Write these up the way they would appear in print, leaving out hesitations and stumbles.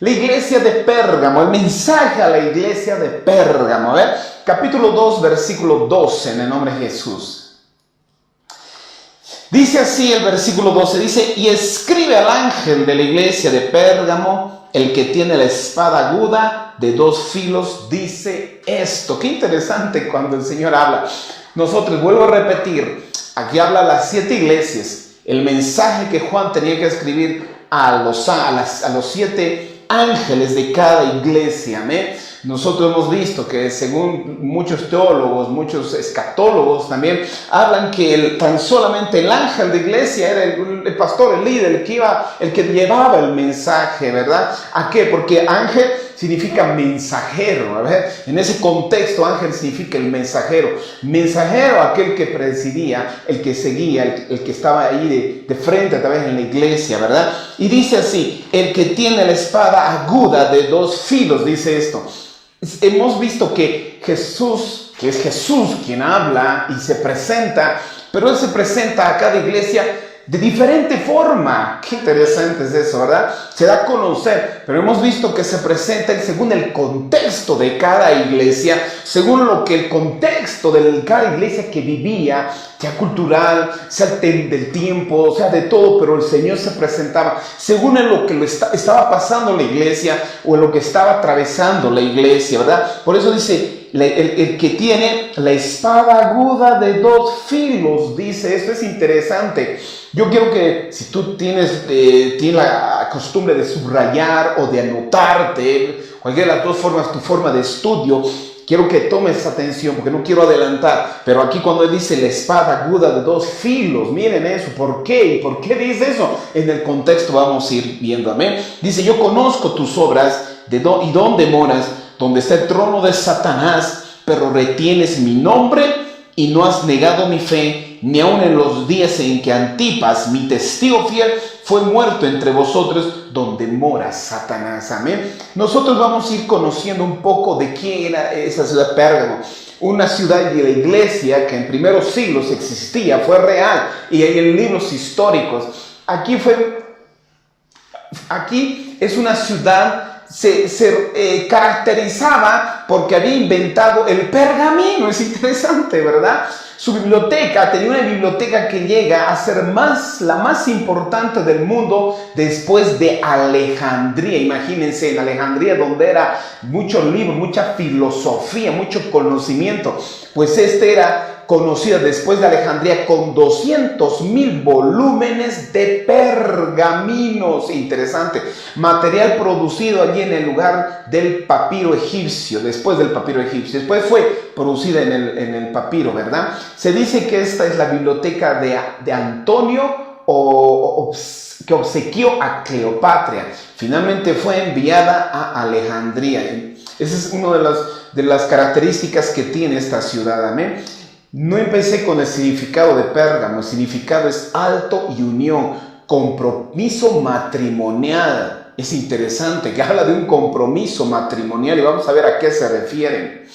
La iglesia de Pérgamo, el mensaje a la iglesia de Pérgamo. A ver, capítulo 2, versículo 12, en el nombre de Jesús. Dice así el versículo 12, dice: y escribe al ángel de la iglesia de Pérgamo, el que tiene la espada aguda de 2 filos, dice esto. Qué interesante cuando el Señor habla. Nosotros, vuelvo a repetir, aquí habla las 7 iglesias. El mensaje que Juan tenía que escribir a los 7 ángeles de cada iglesia. ¿Amén? Nosotros hemos visto que según muchos teólogos, muchos escatólogos también, hablan que tan solamente el ángel de iglesia era el pastor, el líder, el que llevaba el mensaje, ¿verdad? ¿A qué? Porque ángel significa mensajero. A ver, en ese contexto ángel significa el mensajero. Mensajero, aquel que presidía, el que seguía, el que estaba ahí de frente a través en la iglesia, ¿verdad? Y dice así: el que tiene la espada aguda de 2 filos, dice esto. Hemos visto que Jesús, que es Jesús quien habla y se presenta, pero Él se presenta a cada iglesia de diferente forma. Qué interesante es eso, ¿verdad? Se da a conocer, pero hemos visto que se presenta según el contexto de cada iglesia, según lo que el contexto de cada iglesia que vivía, sea cultural, sea del tiempo, sea de todo, pero el Señor se presentaba según en lo que estaba pasando en la iglesia o en lo que estaba atravesando la iglesia, ¿verdad? Por eso dice: el que tiene la espada aguda de 2 filos, dice. Esto es interesante. Yo quiero que si tú tienes la costumbre de subrayar o de anotarte, cualquiera de las 2 formas, tu forma de estudio, quiero que tomes atención porque no quiero adelantar. Pero aquí cuando él dice la espada aguda de 2 filos, miren eso. ¿Por qué? ¿Y por qué dice eso? En el contexto vamos a ir viendo. Amén. Dice: yo conozco tus obras y dónde moras, donde está el trono de Satanás, pero retienes mi nombre y no has negado mi fe, ni aun en los días en que Antipas, mi testigo fiel, fue muerto entre vosotros, donde mora Satanás. Amén. Nosotros vamos a ir conociendo un poco de quién era esa ciudad de Pérgamo. Una ciudad de la iglesia que en primeros siglos existía, fue real, y hay en libros históricos. Aquí es una ciudad. Se caracterizaba porque había inventado el pergamino. Es interesante, ¿verdad? Su biblioteca, tenía una biblioteca que llega a ser la más importante del mundo después de Alejandría. Imagínense, en Alejandría, donde era muchos libros, mucha filosofía, mucho conocimiento, pues era conocida después de Alejandría con 200,000 volúmenes de pergaminos. Interesante. Material producido allí en el lugar del papiro egipcio, después del papiro egipcio. Después fue producida en el papiro, ¿verdad? Se dice que esta es la biblioteca de Antonio que obsequió a Cleopatra. Finalmente fue enviada a Alejandría. Esa es una de las características que tiene esta ciudad. Amén. No empecé con el significado de Pérgamo. El significado es alto y unión, compromiso matrimonial. Es interesante que habla de un compromiso matrimonial y vamos a ver a qué se refieren.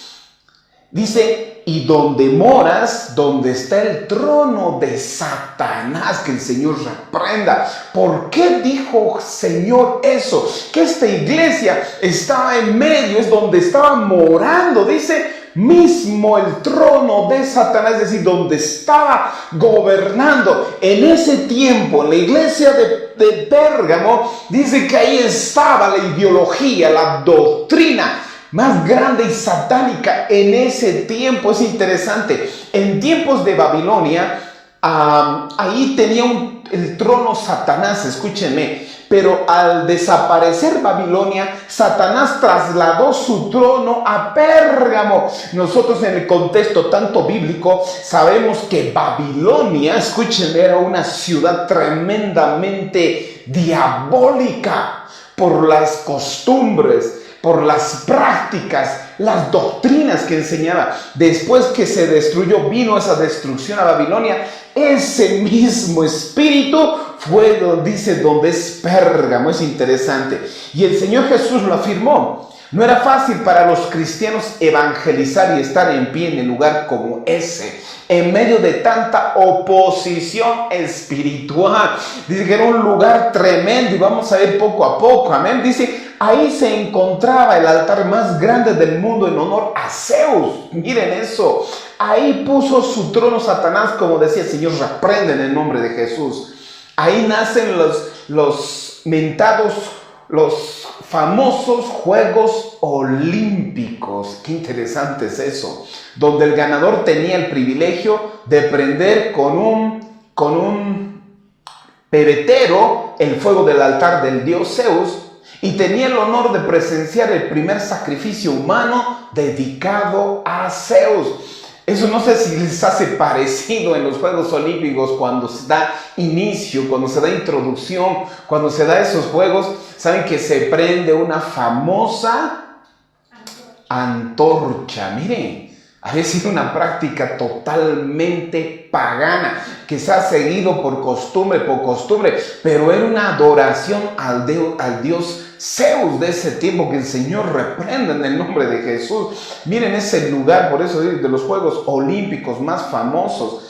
Dice: y donde moras, donde está el trono de Satanás, que el Señor reprenda. ¿Por qué dijo Señor eso? Que esta iglesia estaba en medio, es donde estaba morando. Dice: mismo el trono de Satanás, es decir, donde estaba gobernando. En ese tiempo, en la iglesia de Pérgamo, dice que ahí estaba la ideología, la doctrina más grande y satánica en ese tiempo. Es interesante. En tiempos de Babilonia, ahí tenía el trono Satanás, escúchenme. Pero al desaparecer Babilonia, Satanás trasladó su trono a Pérgamo. Nosotros en el contexto tanto bíblico sabemos que Babilonia, escúchenme, era una ciudad tremendamente diabólica por las costumbres, por las prácticas, las doctrinas que enseñaba. Después que se destruyó, vino esa destrucción a Babilonia, ese mismo espíritu fue donde es Pérgamo. Es interesante. Y el Señor Jesús lo afirmó. No era fácil para los cristianos evangelizar y estar en pie en el lugar como ese, en medio de tanta oposición espiritual. Dice que era un lugar tremendo y vamos a ver poco a poco. Amén. Dice: ahí se encontraba el altar más grande del mundo en honor a Zeus. Miren eso. Ahí puso su trono Satanás, como decía el Señor, reprende en el nombre de Jesús. Ahí nacen los mentados, los famosos Juegos Olímpicos. Qué interesante es eso. Donde el ganador tenía el privilegio de prender con un pebetero el fuego del altar del dios Zeus y tenía el honor de presenciar el primer sacrificio humano dedicado a Zeus. Eso no sé si les hace parecido en los Juegos Olímpicos cuando se da inicio, cuando se da introducción, cuando se da esos juegos. Saben que se prende una famosa antorcha. Miren, había sido una práctica totalmente pagana que se ha seguido por costumbre, pero era una adoración al dios Zeus de ese tiempo, que el Señor reprenda en el nombre de Jesús. Miren ese lugar, por eso de los Juegos Olímpicos más famosos.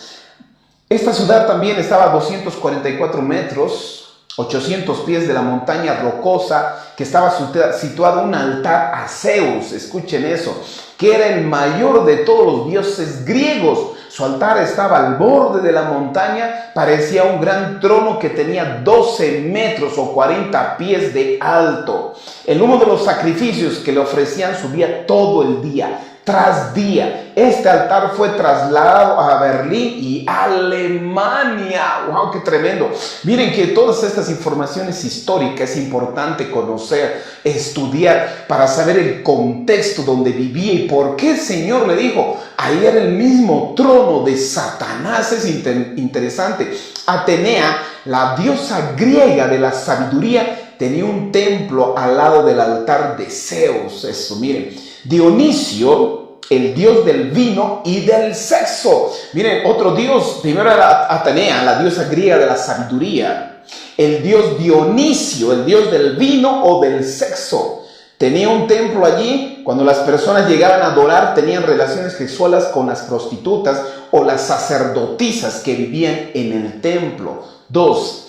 Esta ciudad también estaba a 244 metros, 800 pies de la montaña rocosa, que estaba situado un altar a Zeus. Escuchen eso, que era el mayor de todos los dioses griegos. Su altar estaba al borde de la montaña, parecía un gran trono que tenía 12 metros o 40 pies de alto. El humo de los sacrificios que le ofrecían subía todo el día, tras día. Este altar fue trasladado a Berlín y Alemania. ¡Wow! ¡Qué tremendo! Miren que todas estas informaciones históricas es importante conocer, estudiar, para saber el contexto donde vivía y por qué el Señor le dijo, ahí era el mismo trono de Satanás. Es interesante. Atenea, la diosa griega de la sabiduría, tenía un templo al lado del altar de Zeus. Eso, miren. Dionisio, el dios del vino y del sexo. Miren, otro dios, primero era Atenea, la diosa griega de la sabiduría. El dios Dionisio, el dios del vino o del sexo. Tenía un templo allí. Cuando las personas llegaban a adorar, tenían relaciones sexuales con las prostitutas o las sacerdotisas que vivían en el templo. 2.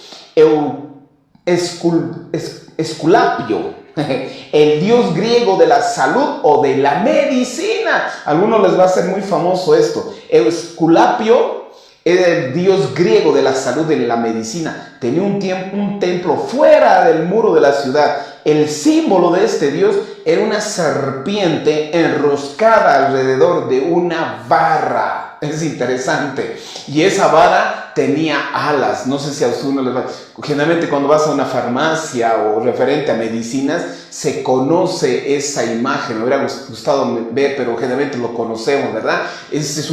Esculapio, el dios griego de la salud o de la medicina. A algunos les va a ser muy famoso esto. Esculapio era el dios griego de la salud y de la medicina. Tenía un templo fuera del muro de la ciudad. El símbolo de este dios era una serpiente enroscada alrededor de una barra. Es interesante. Y esa vara tenía alas. No sé si a uno les va. Generalmente cuando vas a una farmacia o referente a medicinas, se conoce esa imagen. Me hubiera gustado ver, pero generalmente lo conocemos, ¿verdad? Es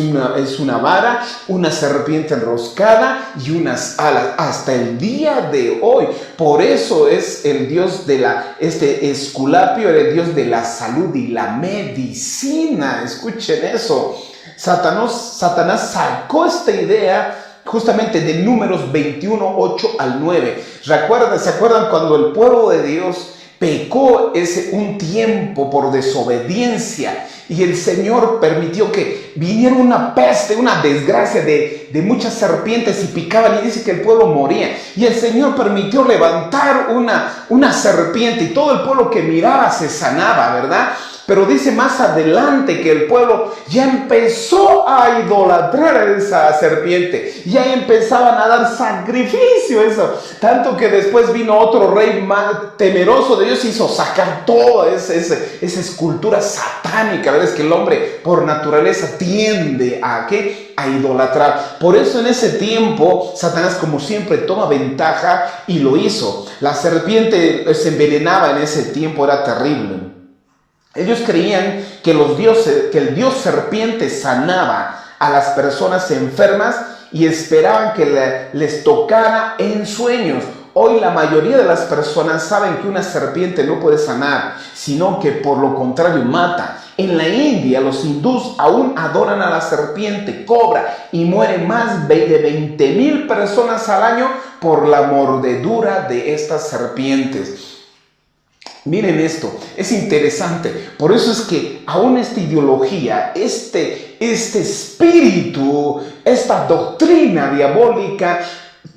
una vara, una serpiente enroscada y unas alas. Hasta el día de hoy. Por eso es el dios de este Esculapio, era el dios de la salud y la medicina. Escuchen eso. Satanás sacó esta idea justamente de Números 21, 8 al 9. ¿Se acuerdan cuando el pueblo de Dios pecó un tiempo por desobediencia? Y el Señor permitió que viniera una peste, una desgracia de muchas serpientes y picaban, y dice que el pueblo moría. Y el Señor permitió levantar una serpiente y todo el pueblo que miraba se sanaba, ¿verdad? Pero dice más adelante que el pueblo ya empezó a idolatrar a esa serpiente. Ya empezaban a dar sacrificio a eso. Tanto que después vino otro rey más temeroso de Dios y hizo sacar toda esa escultura satánica. ¿Verdad? Es que el hombre por naturaleza tiende a idolatrar. Por eso en ese tiempo Satanás, como siempre, toma ventaja y lo hizo. La serpiente se envenenaba en ese tiempo, era terrible. Ellos creían que el dios serpiente sanaba a las personas enfermas y esperaban que les tocara en sueños. Hoy la mayoría de las personas saben que una serpiente no puede sanar, sino que por lo contrario mata. En la India, los hindús aún adoran a la serpiente cobra y mueren más de 20,000 personas al año por la mordedura de estas serpientes. Miren esto, es interesante. Por eso es que aún esta ideología, este espíritu, esta doctrina diabólica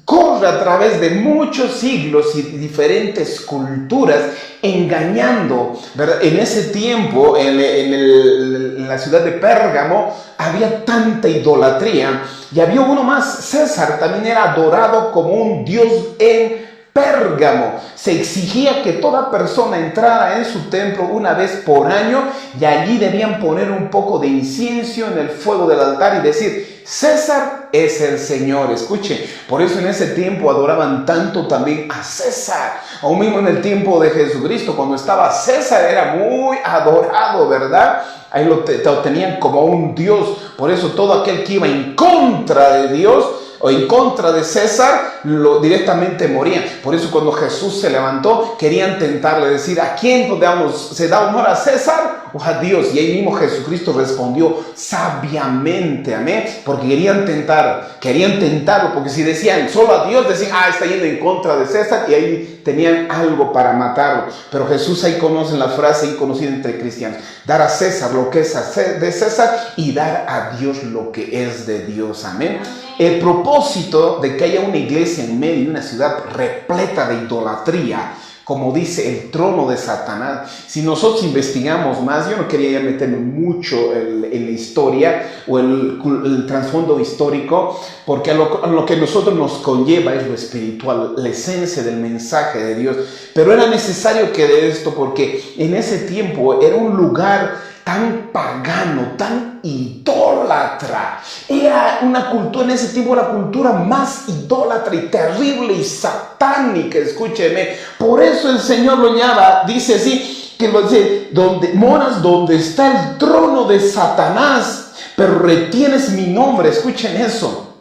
corre a través de muchos siglos y diferentes culturas, engañando, ¿verdad? En ese tiempo, en la ciudad de Pérgamo, había tanta idolatría, y había uno más, César, también era adorado como un dios en Pérgamo. Se exigía que toda persona entrara en su templo una vez por año, y allí debían poner un poco de incienso en el fuego del altar y decir: César es el Señor. Escuche, por eso en ese tiempo adoraban tanto también a César. Aún mismo en el tiempo de Jesucristo, cuando estaba César, era muy adorado, ¿verdad? Ahí lo tenían como un dios. Por eso todo aquel que iba en contra de Dios o en contra de César, directamente moría. Por eso cuando Jesús se levantó, querían tentarle, decir: ¿a quién se da honor, a César o a Dios? Y ahí mismo Jesucristo respondió sabiamente, amén, porque querían tentarlo, porque si decían solo a Dios, decían: está yendo en contra de César, y ahí tenían algo para matarlo. Pero Jesús, ahí conocen la frase ahí conocida entre cristianos: dar a César lo que es de César y dar a Dios lo que es de Dios, amén. El propósito de que haya una iglesia en medio de una ciudad repleta de idolatría, como dice el trono de Satanás. Si nosotros investigamos más, yo no quería ya meterme mucho en la historia o el trasfondo histórico, porque a lo que nosotros nos conlleva es lo espiritual, la esencia del mensaje de Dios. Pero era necesario que de esto, porque en ese tiempo era un lugar tan pagano, tan idólatra. Era una cultura, en ese tiempo, la cultura más idólatra y terrible y satánica. Escúcheme, por eso el Señor lo llama, dice así, que lo dice: donde moras, donde está el trono de Satanás, pero retienes mi nombre. Escuchen eso.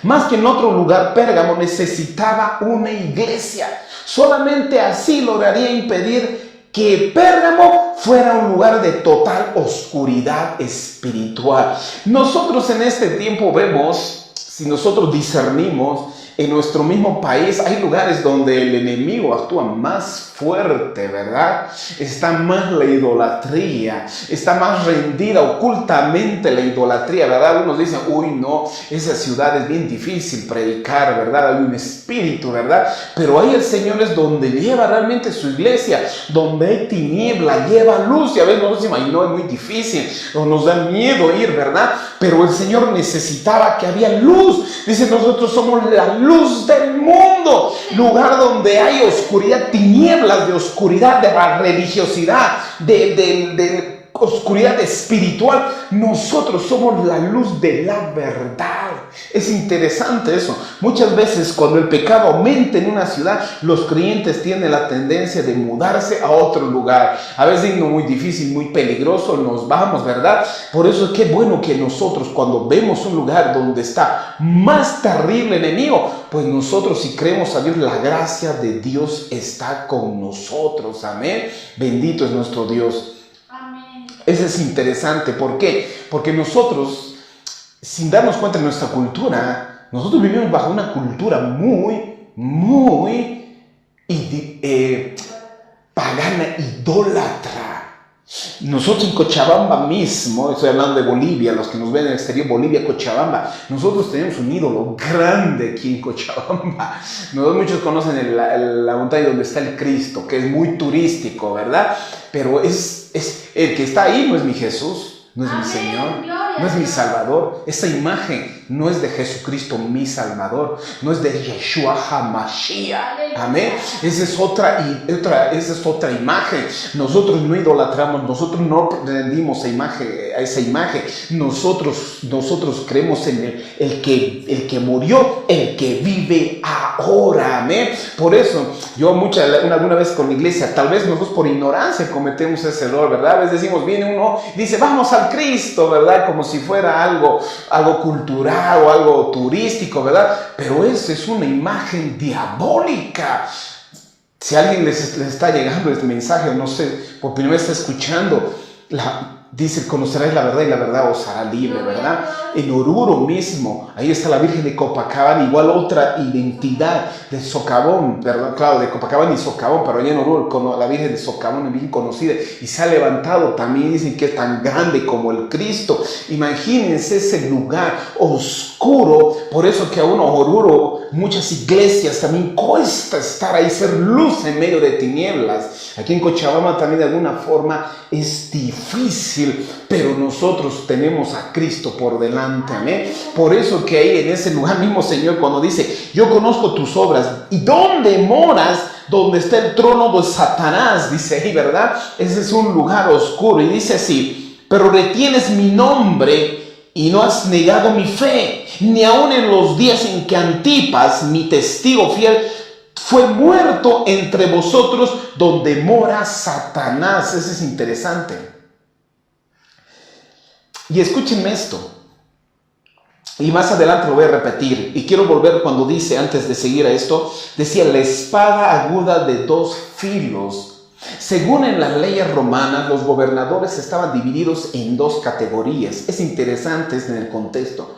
Más que en otro lugar, Pérgamo necesitaba una iglesia. Solamente así lograría impedir que Pérgamo fuera un lugar de total oscuridad espiritual. Nosotros en este tiempo vemos, si nosotros discernimos, en nuestro mismo país hay lugares donde el enemigo actúa más fuerte, ¿verdad? Está más la idolatría, está más rendida ocultamente la idolatría, ¿verdad? Algunos dicen: uy, no, esa ciudad es bien difícil predicar, ¿verdad? Hay un espíritu, ¿verdad? Pero ahí el Señor es donde lleva realmente su iglesia, donde hay tiniebla, lleva luz. Y a veces nosotros decimos: ay, no, es muy difícil, o nos da miedo ir, ¿verdad? Pero el Señor necesitaba que había luz. Dice: nosotros somos la luz del mundo. Lugar donde hay oscuridad, tinieblas de oscuridad, de la religiosidad, de oscuridad espiritual. Nosotros somos la luz de la verdad. Es interesante eso. Muchas veces cuando el pecado aumenta en una ciudad, los creyentes tienen la tendencia de mudarse a otro lugar. A veces es muy difícil, muy peligroso, nos vamos, ¿verdad? Por eso es que bueno que nosotros, cuando vemos un lugar donde está más terrible enemigo, pues nosotros, si creemos a Dios, la gracia de Dios está con nosotros. Amén. Bendito es nuestro Dios. Eso es interesante. ¿Por qué? Porque nosotros, sin darnos cuenta de nuestra cultura, nosotros vivimos bajo una cultura muy pagana, idólatra. Nosotros en Cochabamba mismo, estoy hablando de Bolivia, los que nos ven en el exterior, Bolivia, Cochabamba, nosotros tenemos un ídolo grande aquí en Cochabamba. Muchos conocen la montaña donde está el Cristo, que es muy turístico, ¿verdad? Pero es el que está ahí no es mi Jesús, no es mi Señor, no es mi Salvador. Esa imagen no es de Jesucristo mi Salvador, no es de Yeshua HaMashiach. Amén. Esa es otra imagen. Nosotros no idolatramos, nosotros no rendimos a esa imagen. Nosotros creemos en el que murió, el que vive ahora. Amén. Por eso yo alguna vez con la iglesia, tal vez nosotros por ignorancia cometemos ese error, ¿verdad? A veces decimos, viene uno y dice: vamos al Cristo, ¿verdad? Como si fuera algo cultural o algo turístico, ¿verdad? Pero esa es una imagen diabólica. Si a alguien les está llegando este mensaje, no sé, por primera vez está escuchando, dice, conoceráis la verdad y la verdad os hará libre, ¿verdad? En Oruro mismo, ahí está la Virgen de Copacabana, igual otra identidad de Socavón, ¿verdad? Claro, de Copacabana y Socavón, pero allá en Oruro, la Virgen de Socavón es bien conocida y se ha levantado también, dicen que es tan grande como el Cristo. Imagínense ese lugar oscuro, por eso que a uno Oruro, muchas iglesias también cuesta estar ahí, ser luz en medio de tinieblas. Aquí en Cochabamba también de alguna forma es difícil, pero nosotros tenemos a Cristo por delante, amén. Por eso que ahí en ese lugar mismo, Señor, cuando dice, yo conozco tus obras, ¿y dónde moras? Donde está el trono de Satanás, dice ahí, ¿verdad? Ese es un lugar oscuro, y dice así, pero retienes mi nombre y no has negado mi fe, ni aun en los días en que Antipas, mi testigo fiel, fue muerto entre vosotros, donde mora Satanás. Eso es interesante. Y escúchenme esto. Y más adelante lo voy a repetir. Y quiero volver cuando dice, antes de seguir a esto, decía, la espada aguda de dos filos. Según en las leyes romanas, los gobernadores estaban divididos en dos categorías. Es interesante en el contexto.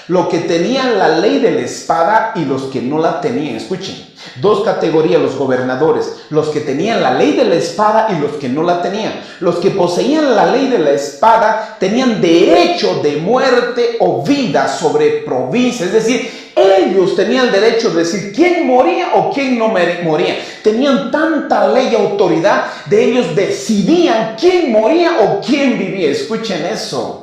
Lo que tenían la ley de la espada y los que no la tenían. Escuchen, dos categorías los gobernadores. Los que tenían la ley de la espada y los que no la tenían. Los que poseían la ley de la espada tenían derecho de muerte o vida sobre provincias. Es decir, ellos tenían el derecho de decir quién moría o quién no moría. Tenían tanta ley y autoridad de ellos decidían quién moría o quién vivía. Escuchen eso.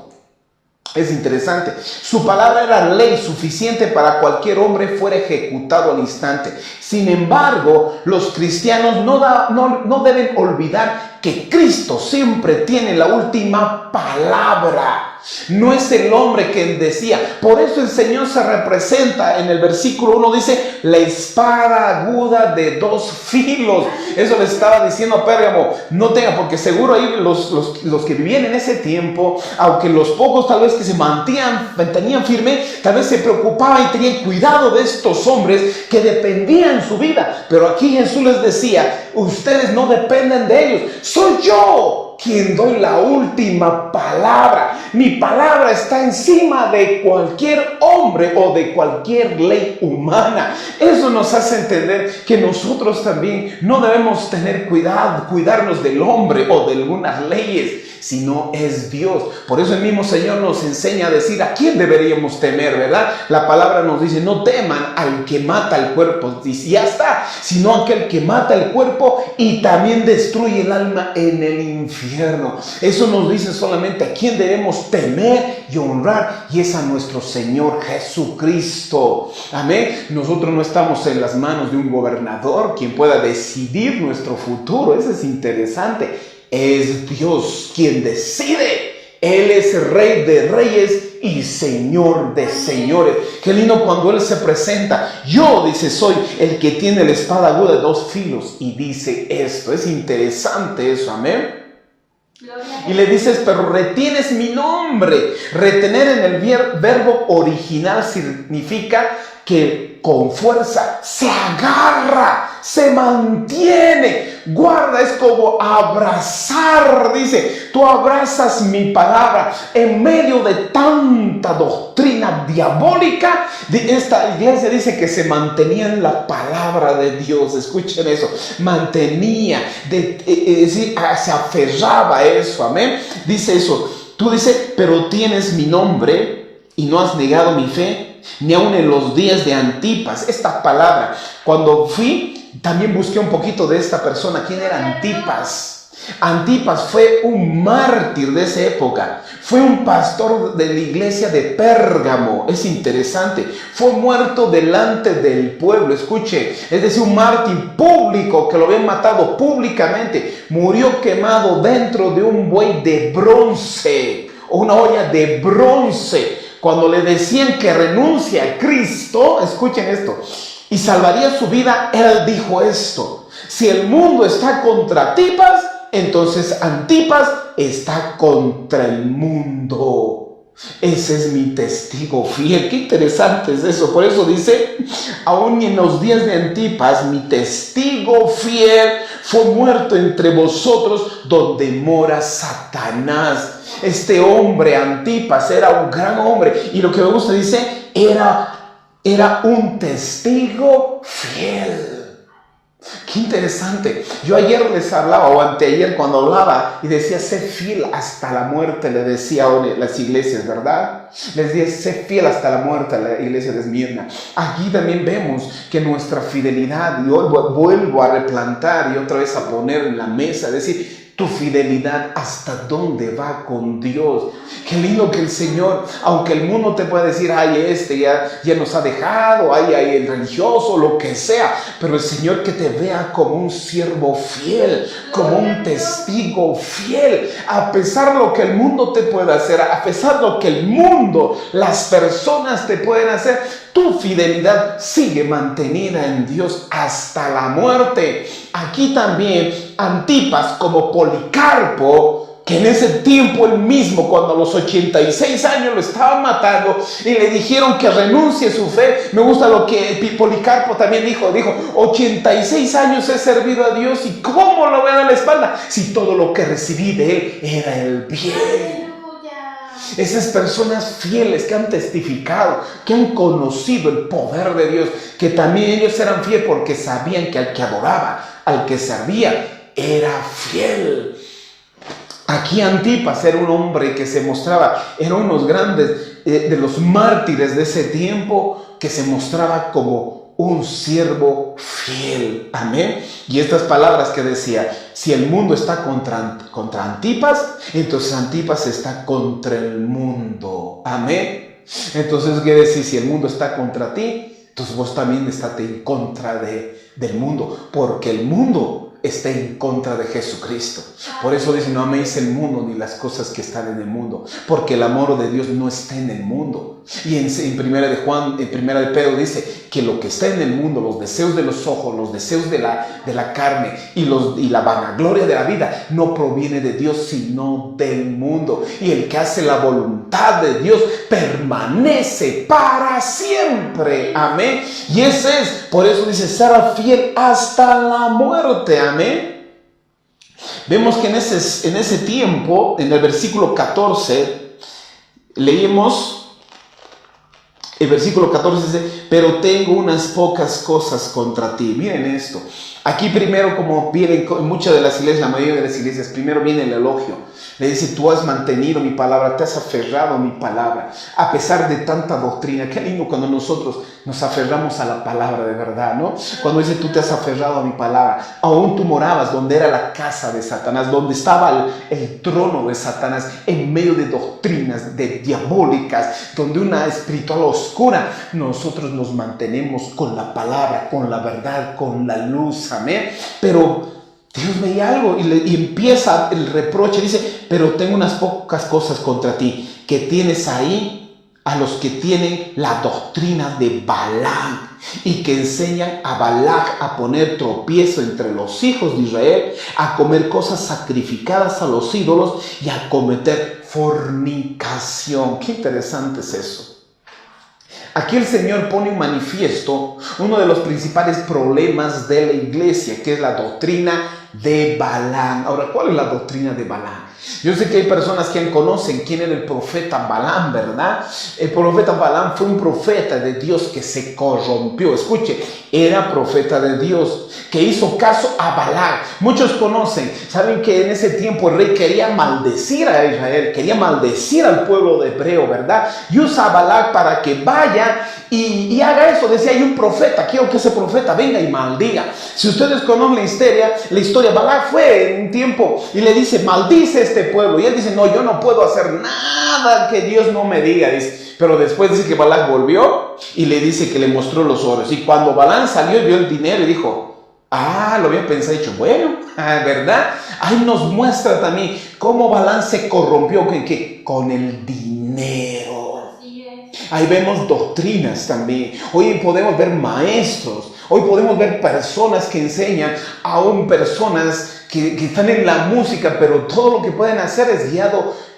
Es interesante. Su palabra era ley suficiente para cualquier hombre fuera ejecutado al instante. Sin embargo, los cristianos no deben olvidar que Cristo siempre tiene la última palabra. No es el hombre quien decía. Por eso el Señor se representa en el versículo 1, dice, la espada aguda de dos filos. Eso le estaba diciendo a Pérgamo, no tenga, porque seguro ahí los que vivían en ese tiempo, aunque los pocos tal vez que se mantenían firme, tal vez se preocupaban y tenían cuidado de estos hombres que dependían su vida. Pero aquí Jesús les decía, ustedes no dependen de ellos, soy yo quien doy la última palabra. Mi palabra está encima de cualquier hombre o de cualquier ley humana. Eso nos hace entender que nosotros también no debemos tener cuidarnos del hombre o de algunas leyes, sino es Dios. Por eso el mismo Señor nos enseña a decir a quién deberíamos temer, ¿verdad? La palabra nos dice, no teman al que mata el cuerpo, y ya está, sino aquel que mata el cuerpo y también destruye el alma en el infierno. Eso nos dice solamente a quién debemos temer y honrar, y es a nuestro Señor Jesucristo. Amén. Nosotros no estamos en las manos de un gobernador quien pueda decidir nuestro futuro. Eso es interesante. Es Dios quien decide. Él es Rey de reyes y Señor de señores. Qué lindo cuando Él se presenta. Yo, dice, soy el que tiene la espada aguda de dos filos. Y dice esto. Es interesante eso, amén. Y le dices, pero retienes mi nombre. Retener en el verbo original significa que con fuerza se agarra, se mantiene, guarda, es como abrazar. Dice, tú abrazas mi palabra en medio de tanta doctrina diabólica. Esta iglesia dice que se mantenía en la palabra de Dios. Escuchen eso, mantenía, se aferraba a eso, amén. Dice eso, tú dices, pero tienes mi nombre y no has negado mi fe, ni aun en los días de Antipas. Esta palabra, cuando fui, también busqué un poquito de esta persona. ¿Quién era Antipas? Antipas fue un mártir de esa época. Fue un pastor de la iglesia de Pérgamo. Es interesante. Fue muerto delante del pueblo. Escuche, es decir, un mártir público que lo habían matado públicamente. Murió quemado dentro de un buey de bronce o una olla de bronce. Cuando le decían que renuncie a Cristo, escuchen esto, y salvaría su vida, él dijo esto: si el mundo está contra Antipas, entonces Antipas está contra el mundo. Ese es mi testigo fiel. Qué interesante es eso. Por eso dice, aún en los días de Antipas, mi testigo fiel fue muerto entre vosotros, donde mora Satanás. Este hombre, Antipas, era un gran hombre. Y lo que me gusta, dice, era un testigo fiel. Qué interesante. Yo ayer les hablaba, o anteayer cuando hablaba, y decía, sé fiel hasta la muerte, le decía a las iglesias, ¿verdad? Les decía, sé fiel hasta la muerte a la iglesia de Esmirna. Aquí también vemos que nuestra fidelidad, y hoy vuelvo a replantar y otra vez a poner en la mesa, es decir, tu fidelidad hasta dónde va con Dios. Qué lindo que el Señor, aunque el mundo te pueda decir, ay, ya nos ha dejado, ay, el religioso, lo que sea, pero el Señor que te vea como un siervo fiel, como un testigo fiel, a pesar de lo que el mundo te pueda hacer, a pesar de lo que el mundo, las personas te pueden hacer, tu fidelidad sigue mantenida en Dios hasta la muerte. Aquí también Antipas, como Policarpo, que en ese tiempo él mismo, cuando a los 86 años lo estaban matando y le dijeron que renuncie su fe. Me gusta lo que Policarpo también dijo, 86 años he servido a Dios y ¿cómo lo voy a dar la espalda? Si todo lo que recibí de él era el bien. Esas personas fieles que han testificado, que han conocido el poder de Dios, que también ellos eran fieles porque sabían que al que adoraba, al que servía, era fiel. Aquí Antipas era un hombre que se mostraba, era uno de los grandes, de los mártires de ese tiempo, que se mostraba como un siervo fiel. Amén. Y estas palabras que decía, si el mundo está contra Antipas, entonces Antipas está contra el mundo. Amén. Entonces quiere decir, si el mundo está contra ti, entonces vos también estate en contra del mundo, porque el mundo está en contra de Jesucristo. Por eso dice, no améis el mundo ni las cosas que están en el mundo, porque el amor de Dios no está en el mundo. Y en primera de Pedro dice que lo que está en el mundo, los deseos de los ojos, los deseos de la carne y la vanagloria de la vida, no proviene de Dios, sino del mundo. Y el que hace la voluntad de Dios permanece para siempre. Amén. Y ese es, por eso dice, será fiel hasta la muerte. Amén. Vemos que en ese tiempo, en el versículo 14, leímos. El versículo 14 dice, pero tengo unas pocas cosas contra ti. Miren esto. Aquí primero, como vienen en muchas de las iglesias, la mayoría de las iglesias, primero viene el elogio. Le dice, tú has mantenido mi palabra, te has aferrado a mi palabra, a pesar de tanta doctrina. Qué lindo cuando nosotros nos aferramos a la palabra de verdad, ¿no? Cuando dice, tú te has aferrado a mi palabra. Aún tú morabas donde era la casa de Satanás, donde estaba el trono de Satanás, en medio de doctrinas diabólicas, donde una espiritual oscura. Nosotros nos mantenemos con la palabra, con la verdad, con la luz. Amén. Pero Dios veía algo y empieza el reproche. Dice, pero tengo unas pocas cosas contra ti, que tienes ahí a los que tienen la doctrina de Balaam y que enseñan a Balac a poner tropiezo entre los hijos de Israel, a comer cosas sacrificadas a los ídolos y a cometer fornicación. Qué interesante es eso. Aquí el Señor pone en manifiesto uno de los principales problemas de la iglesia, que es la doctrina de Balaam. Ahora, ¿cuál es la doctrina de Balaam? Yo sé que hay personas que conocen quién era el profeta Balaam, ¿verdad? El profeta Balaam fue un profeta de Dios que se corrompió. Escuche, era profeta de Dios que hizo caso a Balac. Muchos conocen, saben que en ese tiempo el rey quería maldecir a Israel, quería maldecir al pueblo de hebreo, ¿verdad? Y usa a Balac para que vaya y haga eso. Decía, hay un profeta, quiero que ese profeta venga y maldiga. Si ustedes conocen la historia, Balac fue en un tiempo y le dice, maldice este pueblo. Y él dice, no, yo no puedo hacer nada que Dios no me diga, dice. Pero después dice que Balac volvió y le dice que le mostró los oros. Y cuando Balaam salió y vio el dinero y dijo, lo había pensado y dicho, bueno, ¿verdad? Ahí nos muestra también cómo Balaam se corrompió con el dinero. Ahí vemos doctrinas también. Hoy podemos ver maestros. Hoy podemos ver personas que enseñan, aún personas que están en la música, pero todo lo que pueden hacer es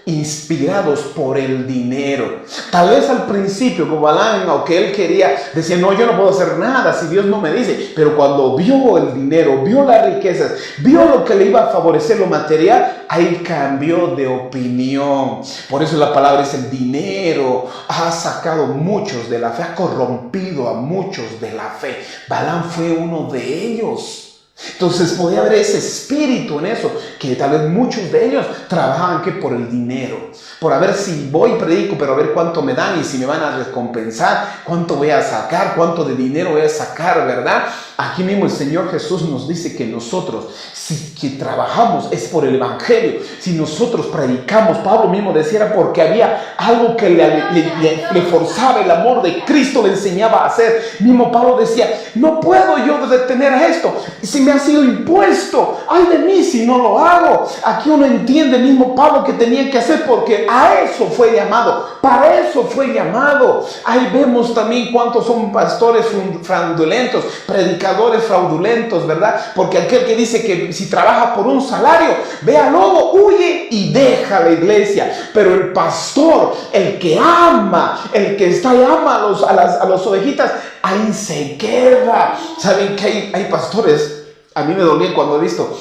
inspirados por el dinero. Tal vez al principio, como Balaam, aunque él quería, decía, no, yo no puedo hacer nada si Dios no me dice, pero cuando vio el dinero, vio las riquezas, vio lo que le iba a favorecer, lo material, ahí cambió de opinión. Por eso la palabra es el dinero ha sacado muchos de la fe, ha corrompido a muchos de la fe. Balaam fue uno de ellos. Entonces podía haber ese espíritu en eso, que tal vez muchos de ellos trabajaban que por el dinero, por a ver si voy y predico, pero a ver cuánto me dan y si me van a recompensar, cuánto voy a sacar, cuánto de dinero voy a sacar, ¿verdad? Aquí mismo el Señor Jesús nos dice que nosotros, si que trabajamos es por el Evangelio, si nosotros predicamos, Pablo mismo decía, era porque había algo que le forzaba el amor de Cristo, le enseñaba a hacer. Mismo Pablo decía, no puedo yo detener esto, si me ha sido impuesto, ay de mí si no lo hago. Aquí uno entiende mismo Pablo que tenía que hacer, porque a eso fue llamado, para eso fue llamado. Ahí vemos también cuántos son pastores fraudulentos, predicadores fraudulentos, ¿verdad? Porque aquel que dice que si trabaja por un salario, ve al lobo, huye y deja la iglesia. Pero el pastor, el que ama, el que está y ama a las ovejitas, ahí se queda. ¿Saben que hay pastores? A mí me dolía cuando he visto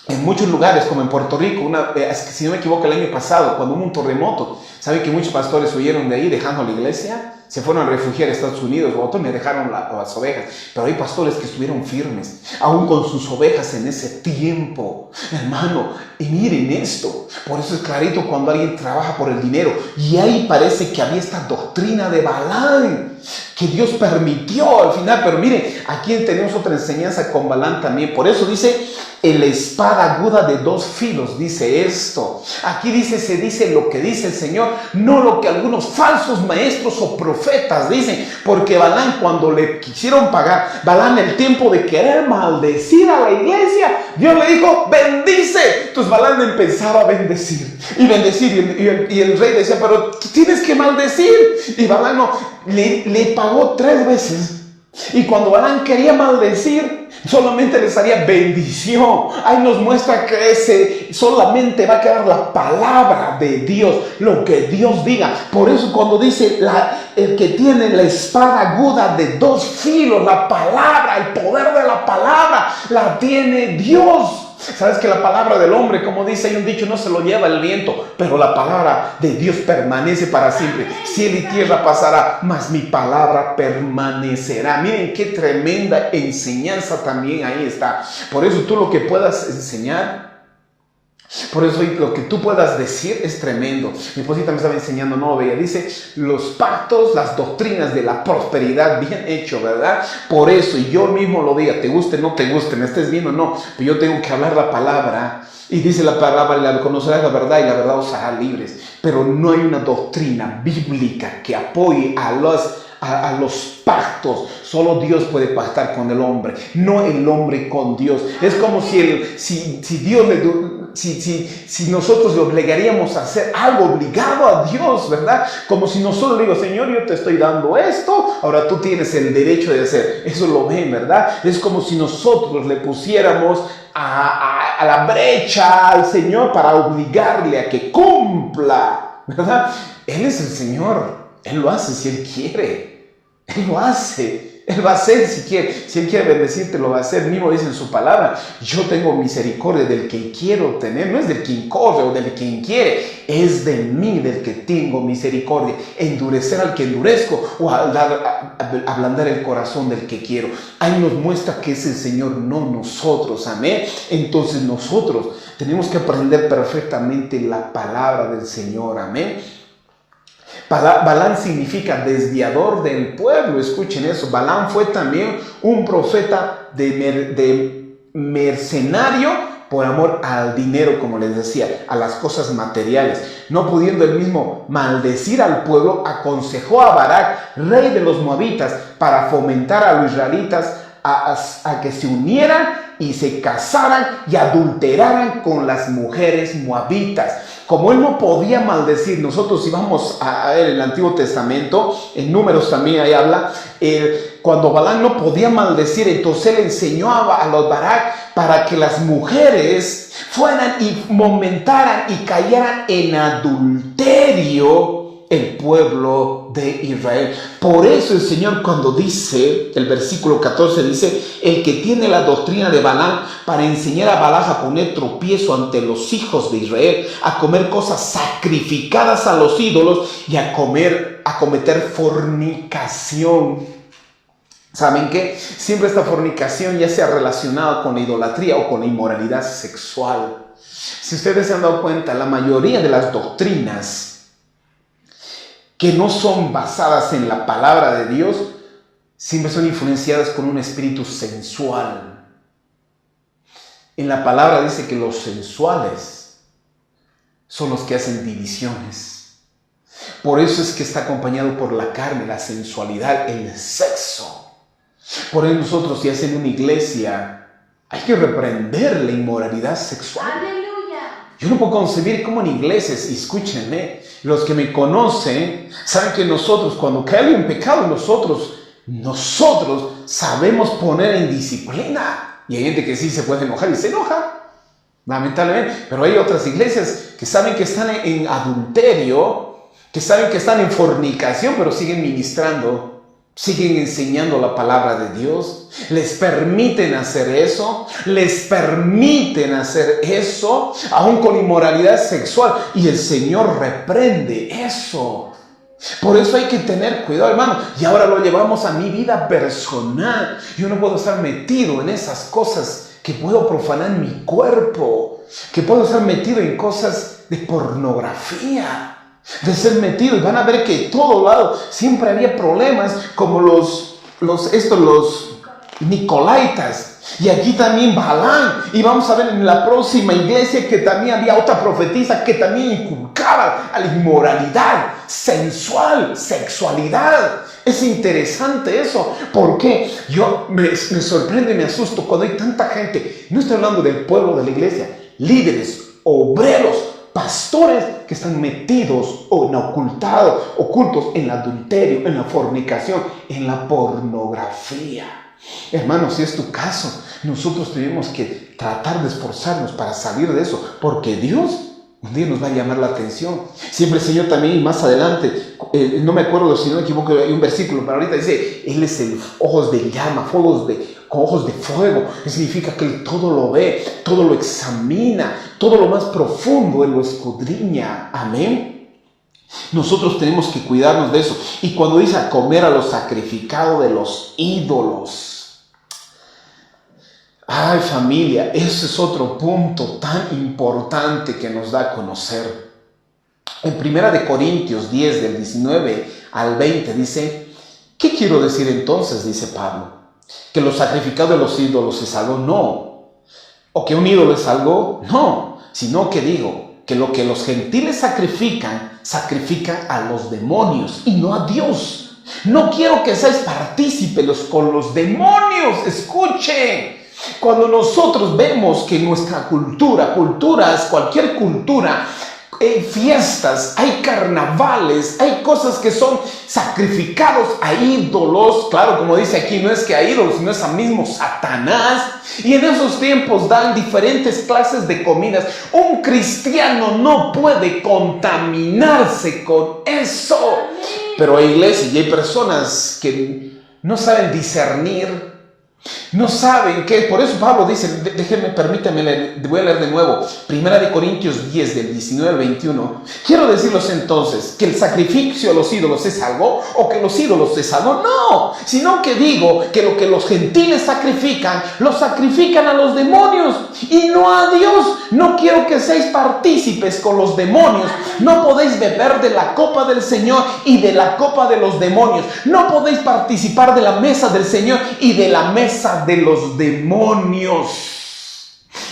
en muchos lugares, como en Puerto Rico, si no me equivoco, el año pasado, cuando hubo un terremoto, ¿saben que muchos pastores huyeron de ahí dejando la iglesia? Se fueron a refugiar a Estados Unidos, otros me dejaron las ovejas, pero hay pastores que estuvieron firmes, aún con sus ovejas en ese tiempo, hermano. Y miren esto, por eso es clarito cuando alguien trabaja por el dinero, y ahí parece que había esta doctrina de Balaam, que Dios permitió al final, pero miren, aquí tenemos otra enseñanza con Balaam también. Por eso dice, la espada aguda de dos filos, dice esto. Aquí se dice lo que dice el Señor, no lo que algunos falsos maestros o profetas dicen, porque Balaam, cuando le quisieron pagar, Balaam, el tiempo de querer maldecir a la iglesia, Dios le dijo, bendice. Entonces Balaam empezaba a bendecir y bendecir, y el rey decía, pero tienes que maldecir. Y Balaam no, le pagó 3 veces. Y cuando Balaam quería maldecir, solamente les haría bendición. Ahí nos muestra que solamente va a quedar la palabra de Dios, lo que Dios diga. Por eso cuando dice el que tiene la espada aguda de 2 filos, la palabra, el poder de la palabra, la tiene Dios. Sabes que la palabra del hombre, como dice, hay un dicho, no se lo lleva el viento, pero la palabra de Dios permanece para siempre. Cielo y tierra pasará, mas mi palabra permanecerá. Miren qué tremenda enseñanza también ahí está. Por eso tú lo que puedas enseñar, por eso lo que tú puedas decir es tremendo. Mi esposita me estaba enseñando, no veía, dice los pactos, las doctrinas de la prosperidad, bien hecho, ¿verdad? Por eso, y yo mismo lo diga, te guste, no te guste, me estés viendo, no, pero yo tengo que hablar la palabra. Y dice la palabra, conocerás la verdad y la verdad os hará libres. Pero no hay una doctrina bíblica que apoye a los pactos. Solo Dios puede pactar con el hombre, no el hombre con Dios. Es como si nosotros le obligaríamos a hacer algo obligado a Dios, ¿verdad? Como si nosotros le digo, Señor, yo te estoy dando esto, ahora tú tienes el derecho de hacer. Eso lo ven, ¿verdad? Es como si nosotros le pusiéramos a la brecha al Señor para obligarle a que cumpla, ¿verdad? Él es el Señor, Él lo hace si Él quiere. Él lo hace, Él va a hacer si quiere. Si Él quiere bendecirte, lo va a hacer. Mismo dice en su palabra, yo tengo misericordia del que quiero tener. No es del quien corre o del quien quiere, es de mí del que tengo misericordia. Endurecer al que endurezco o ablandar el corazón del que quiero. Ahí nos muestra que es el Señor, no nosotros. Amén. Entonces nosotros tenemos que aprender perfectamente la palabra del Señor. Amén. Balaam significa desviador del pueblo. Escuchen eso. Balaam fue también un profeta de mercenario por amor al dinero, como les decía, a las cosas materiales. No pudiendo él mismo maldecir al pueblo, aconsejó a Barac, rey de los moabitas, para fomentar a los israelitas a que se unieran y se casaran y adulteraran con las mujeres moabitas. Como él no podía maldecir, nosotros si vamos a ver el Antiguo Testamento, en Números también ahí habla, cuando Balaam no podía maldecir, entonces él enseñó a los Barak para que las mujeres fueran y momentaran y cayeran en adulterio el pueblo de Israel. Por eso el Señor, cuando dice, el versículo 14 dice, el que tiene la doctrina de Balaam para enseñar a Balac a poner tropiezo ante los hijos de Israel, a comer cosas sacrificadas a los ídolos y a cometer fornicación. ¿Saben qué? Siempre esta fornicación ya sea relacionada con la idolatría o con la inmoralidad sexual. Si ustedes se han dado cuenta, la mayoría de las doctrinas que no son basadas en la palabra de Dios, siempre son influenciadas con un espíritu sensual. En la palabra dice que los sensuales son los que hacen divisiones. Por eso es que está acompañado por la carne, la sensualidad, el sexo. Por eso nosotros, si hacen una iglesia, hay que reprender la inmoralidad sexual. ¡Aleluya! Yo no puedo concebir cómo en iglesias, y escúchenme, los que me conocen saben que nosotros, cuando cae alguien en pecado, nosotros sabemos poner en disciplina. Y hay gente que sí se puede enojar y se enoja, lamentablemente. Pero hay otras iglesias que saben que están en adulterio, que saben que están en fornicación, pero siguen ministrando. Siguen enseñando la palabra de Dios, les permiten hacer eso, aún con inmoralidad sexual, y el Señor reprende eso. Por eso hay que tener cuidado, hermano. Y ahora lo llevamos a mi vida personal. Yo no puedo estar metido en esas cosas que puedo profanar mi cuerpo, que puedo estar metido en cosas de pornografía, de ser metido, y van a ver que en todo lado siempre había problemas como los Nicolaitas, y aquí también Balaam, y vamos a ver en la próxima iglesia que también había otra profetisa que también inculcaba a la inmoralidad sensual, sexualidad. Es interesante eso, porque yo me sorprende y me asusto cuando hay tanta gente, no estoy hablando del pueblo de la iglesia, líderes, obreros, pastores que están metidos o ocultos en el adulterio, en la fornicación, en la pornografía. Hermanos, si es tu caso, nosotros tenemos que tratar de esforzarnos para salir de eso, porque Dios un día nos va a llamar la atención. Siempre el Señor también, más adelante, no me acuerdo si no me equivoco, hay un versículo, pero ahorita dice, Él es el ojos de llama, con ojos de fuego, que significa que Él todo lo ve, todo lo examina, todo lo más profundo Él lo escudriña. Amén. Nosotros tenemos que cuidarnos de eso. Y cuando dice a comer a lo sacrificado de los ídolos, ay familia, ese es otro punto tan importante que nos da a conocer. En 1 Corintios 10, del 19 al 20 dice, ¿qué quiero decir entonces? Dice Pablo. ¿Que lo sacrificado de los ídolos es algo? No. ¿O que un ídolo es algo? No. Sino que digo que lo que los gentiles sacrifican a los demonios y no a Dios. No quiero que seáis partícipes con los demonios. Escuchen. Cuando nosotros vemos que nuestra cualquier cultura, hay fiestas, hay carnavales, hay cosas que son sacrificados a ídolos. Claro, como dice aquí, no es que a ídolos, sino es a mismo Satanás. Y en esos tiempos dan diferentes clases de comidas. Un cristiano no puede contaminarse con eso. Pero hay iglesias y hay personas que no saben discernir. No saben qué, por eso Pablo dice, permítanme leer, voy a leer de nuevo, 1 Corintios 10, del 19 al 21. Quiero decirles entonces que el sacrificio a los ídolos es algo, o que los ídolos es algo, no, sino que digo que lo que los gentiles sacrifican, lo sacrifican a los demonios y no a Dios. No quiero que seáis partícipes con los demonios. No podéis beber de la copa del Señor y de la copa de los demonios. No podéis participar de la mesa del Señor y de la mesa de los demonios.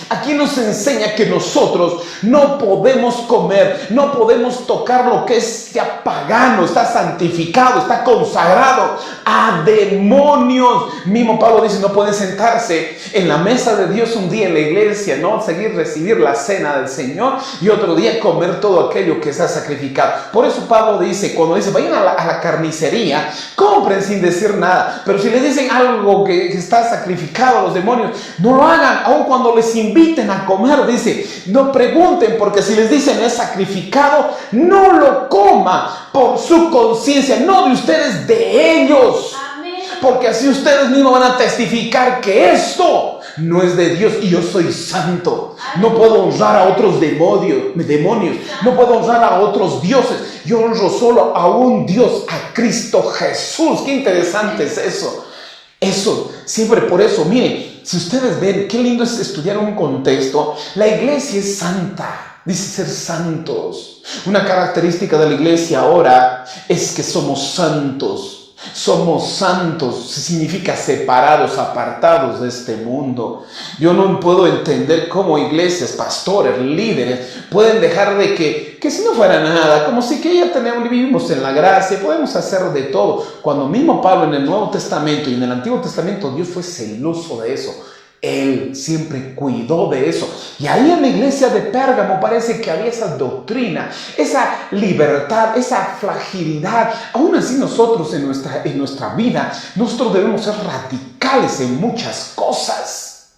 Aquí nos enseña que nosotros no podemos comer, no podemos tocar lo que es ya pagano, está santificado, está consagrado a demonios. Mismo Pablo dice, no pueden sentarse en la mesa de Dios un día en la iglesia, ¿no? Recibir la cena del Señor y otro día comer todo aquello que está sacrificado. Por eso Pablo dice, cuando dice, vayan a la carnicería, compren sin decir nada. Pero si les dicen algo que está sacrificado a los demonios, no lo hagan. Aun cuando les inviten a comer, dice, no pregunten, porque si les dicen es sacrificado, no lo coman por su conciencia, no de ustedes, de ellos. Amén. Porque así ustedes mismos van a testificar que esto no es de Dios y yo soy santo. No puedo honrar a otros demonios, no puedo honrar a otros dioses. Yo honro solo a un Dios, a Cristo Jesús. Qué interesante es eso. Eso, siempre por eso, miren, si ustedes ven, qué lindo es estudiar un contexto. La iglesia es santa, dice ser santos. Una característica de la iglesia ahora es que somos santos. Somos santos, significa separados, apartados de este mundo. Yo no puedo entender cómo iglesias, pastores, líderes pueden dejar de que si no fuera nada, como si que ya vivimos en la gracia, podemos hacer de todo. Cuando mismo Pablo en el Nuevo Testamento y en el Antiguo Testamento, Dios fue celoso de eso. Él siempre cuidó de eso. Y ahí en la iglesia de Pérgamo parece que había esa doctrina, esa libertad, esa fragilidad. Aún así nosotros en nuestra vida, nosotros debemos ser radicales en muchas cosas.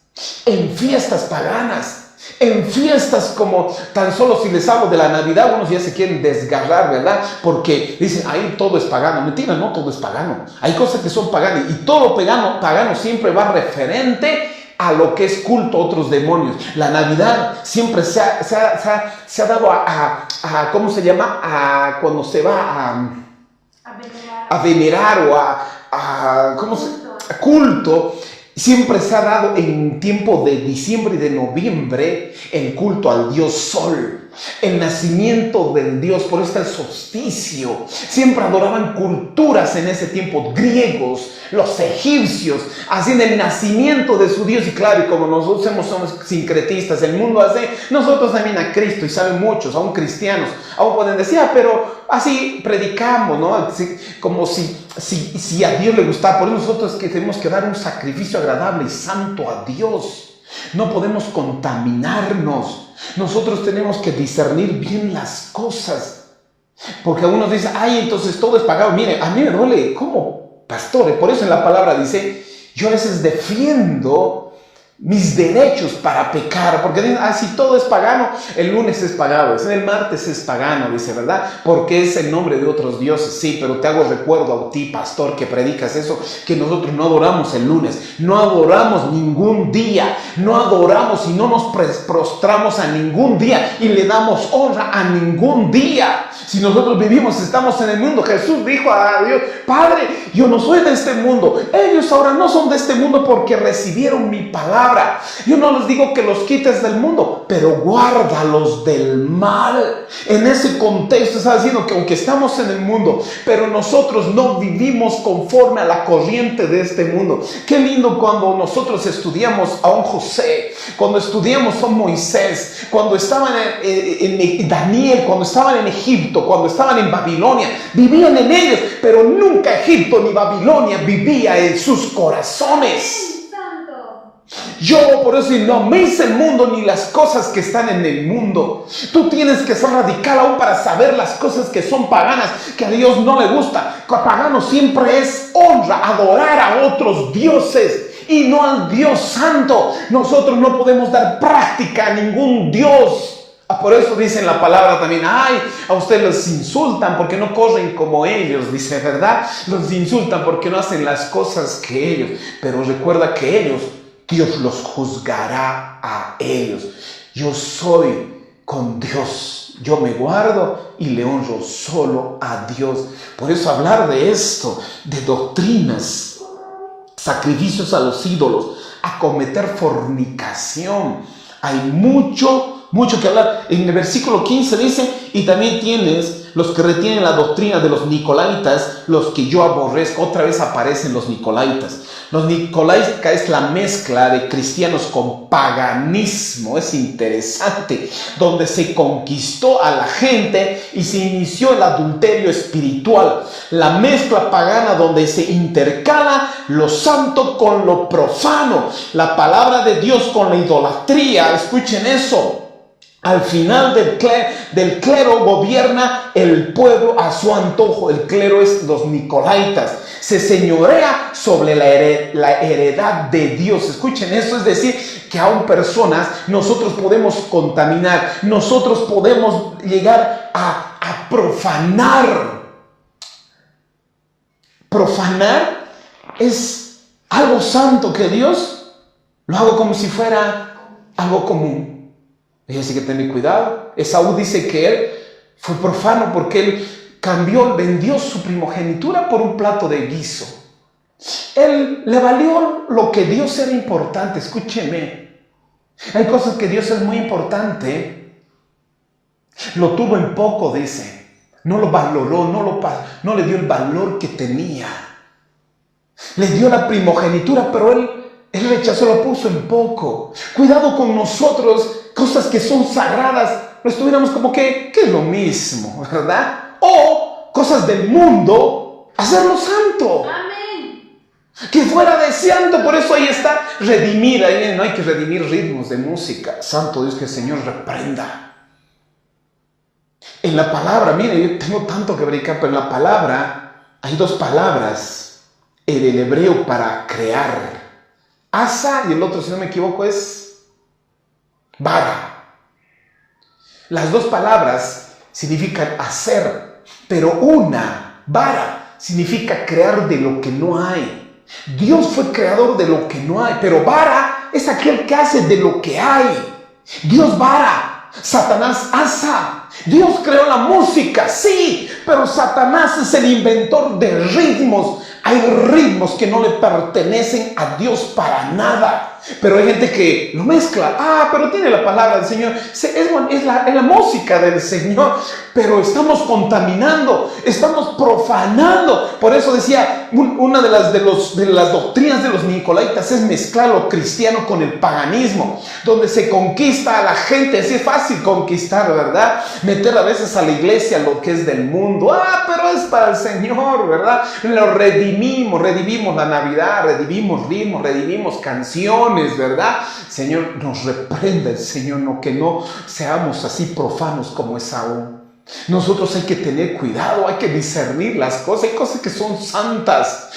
En fiestas paganas, en fiestas como tan solo si les hablo de la Navidad, unos ya se quieren desgarrar, ¿verdad? Porque dicen, ahí todo es pagano. Mentira, no todo es pagano. Hay cosas que son paganas y todo pagano siempre va referente a lo que es culto a otros demonios. La Navidad siempre se ha dado a ¿cómo se llama? A cuando se va a venerar o a culto. Siempre se ha dado en tiempo de diciembre y de noviembre el culto al dios Sol. El nacimiento del Dios, por eso está el solsticio. Siempre adoraban culturas en ese tiempo, griegos, los egipcios, hacían el nacimiento de su Dios. Y claro, y como nosotros somos sincretistas, el mundo hace, nosotros también a Cristo, y saben muchos, aún cristianos, aún pueden decir, pero así predicamos, ¿no? Así, como si a Dios le gustaba. Por eso nosotros que tenemos que dar un sacrificio agradable y santo a Dios. No podemos contaminarnos. Nosotros tenemos que discernir bien las cosas. Porque algunos dicen, ay, entonces todo es pagado. Mire, a mí me duele como pastores. Por eso en la palabra dice, yo a veces defiendo mis derechos para pecar, porque dicen, si todo es pagano, el lunes es pagado, el martes es pagano, dice, ¿verdad? Porque es el nombre de otros dioses. Sí, pero te hago recuerdo a ti, pastor, que predicas eso, que nosotros no adoramos el lunes, no adoramos ningún día, no adoramos y no nos prostramos a ningún día y le damos honra a ningún día. Si nosotros vivimos, estamos en el mundo. Jesús dijo a Dios, Padre, yo no soy de este mundo, ellos ahora no son de este mundo porque recibieron mi palabra. Yo no les digo que los quites del mundo, pero guárdalos del mal. En ese contexto está diciendo que aunque estamos en el mundo, pero nosotros no vivimos conforme a la corriente de este mundo. Qué lindo cuando nosotros estudiamos a un José, cuando estudiamos a un Moisés, cuando estaban en Daniel, cuando estaban en Egipto, cuando estaban en Babilonia, vivían en ellos, pero nunca Egipto ni Babilonia vivía en sus corazones. Yo por eso no améis el mundo ni las cosas que están en el mundo. Tú tienes que ser radical aún para saber las cosas que son paganas, que a Dios no le gusta. Pagano siempre es honra, adorar a otros dioses y no al Dios santo. Nosotros no podemos dar práctica a ningún Dios. Por eso dice en la palabra también, ay, a ustedes los insultan porque no corren como ellos, dice, ¿verdad? Los insultan porque no hacen las cosas que ellos. Pero recuerda que Dios los juzgará a ellos. Yo soy con Dios. Yo me guardo y le honro solo a Dios. Por eso hablar de esto, de doctrinas, sacrificios a los ídolos, acometer fornicación. Hay mucho que hablar. En el versículo 15 dice, y también tienes los que retienen la doctrina de los nicolaitas, los que yo aborrezco. Otra vez aparecen los nicolaitas. Los nicolaitas es la mezcla de cristianos con paganismo, es interesante, donde se conquistó a la gente y se inició el adulterio espiritual, la mezcla pagana donde se intercala lo santo con lo profano, la palabra de Dios con la idolatría. Escuchen eso. Al final del clero gobierna el pueblo a su antojo. El clero es los nicolaitas. Se señorea sobre la heredad de Dios. Escuchen eso, es decir, que aún personas nosotros podemos contaminar, nosotros podemos llegar a profanar. Profanar es algo santo que Dios lo hago como si fuera algo común. Y así que tener cuidado. Esaú dice que él fue profano porque él vendió su primogenitura por un plato de guiso. Él le valió lo que Dios era importante. Escúcheme. Hay cosas que Dios es muy importante. Lo tuvo en poco, dice. No lo valoró, no le dio el valor que tenía. Le dio la primogenitura, pero él rechazó, lo puso en poco. Cuidado con nosotros. Cosas que son sagradas, lo estuviéramos como que es lo mismo, ¿verdad? O cosas del mundo, hacerlo santo. Amén. Que fuera de santo, por eso ahí está redimir. Ahí no hay que redimir ritmos de música. Santo Dios, que el Señor reprenda. En la palabra, mire, yo tengo tanto que predicar, pero en la palabra hay dos palabras en el hebreo para crear. Asa y el otro, si no me equivoco, es vara. Las dos palabras significan hacer, pero una, vara, significa crear de lo que no hay. Dios fue creador de lo que no hay, pero vara es aquel que hace de lo que hay. Dios vara, Satanás asa. Dios creó la música, sí, pero Satanás es el inventor de ritmos. Hay ritmos que no le pertenecen a Dios para nada. Pero hay gente que lo mezcla. Pero tiene la palabra del Señor. Es la música del Señor. Pero estamos contaminando. Estamos profanando. Por eso decía, una de las doctrinas de los nicolaitas es mezclar lo cristiano con el paganismo. Donde se conquista a la gente. Así es fácil conquistar, ¿verdad? Meter a veces a la iglesia lo que es del mundo. Pero es para el Señor, ¿verdad? Lo redimimos la Navidad. Redimimos ritmos, redimimos canciones, ¿verdad? Señor, nos reprenda el Señor, no, que no seamos así profanos como Esaú. Nosotros hay que tener cuidado, hay que discernir las cosas. Hay cosas que son santas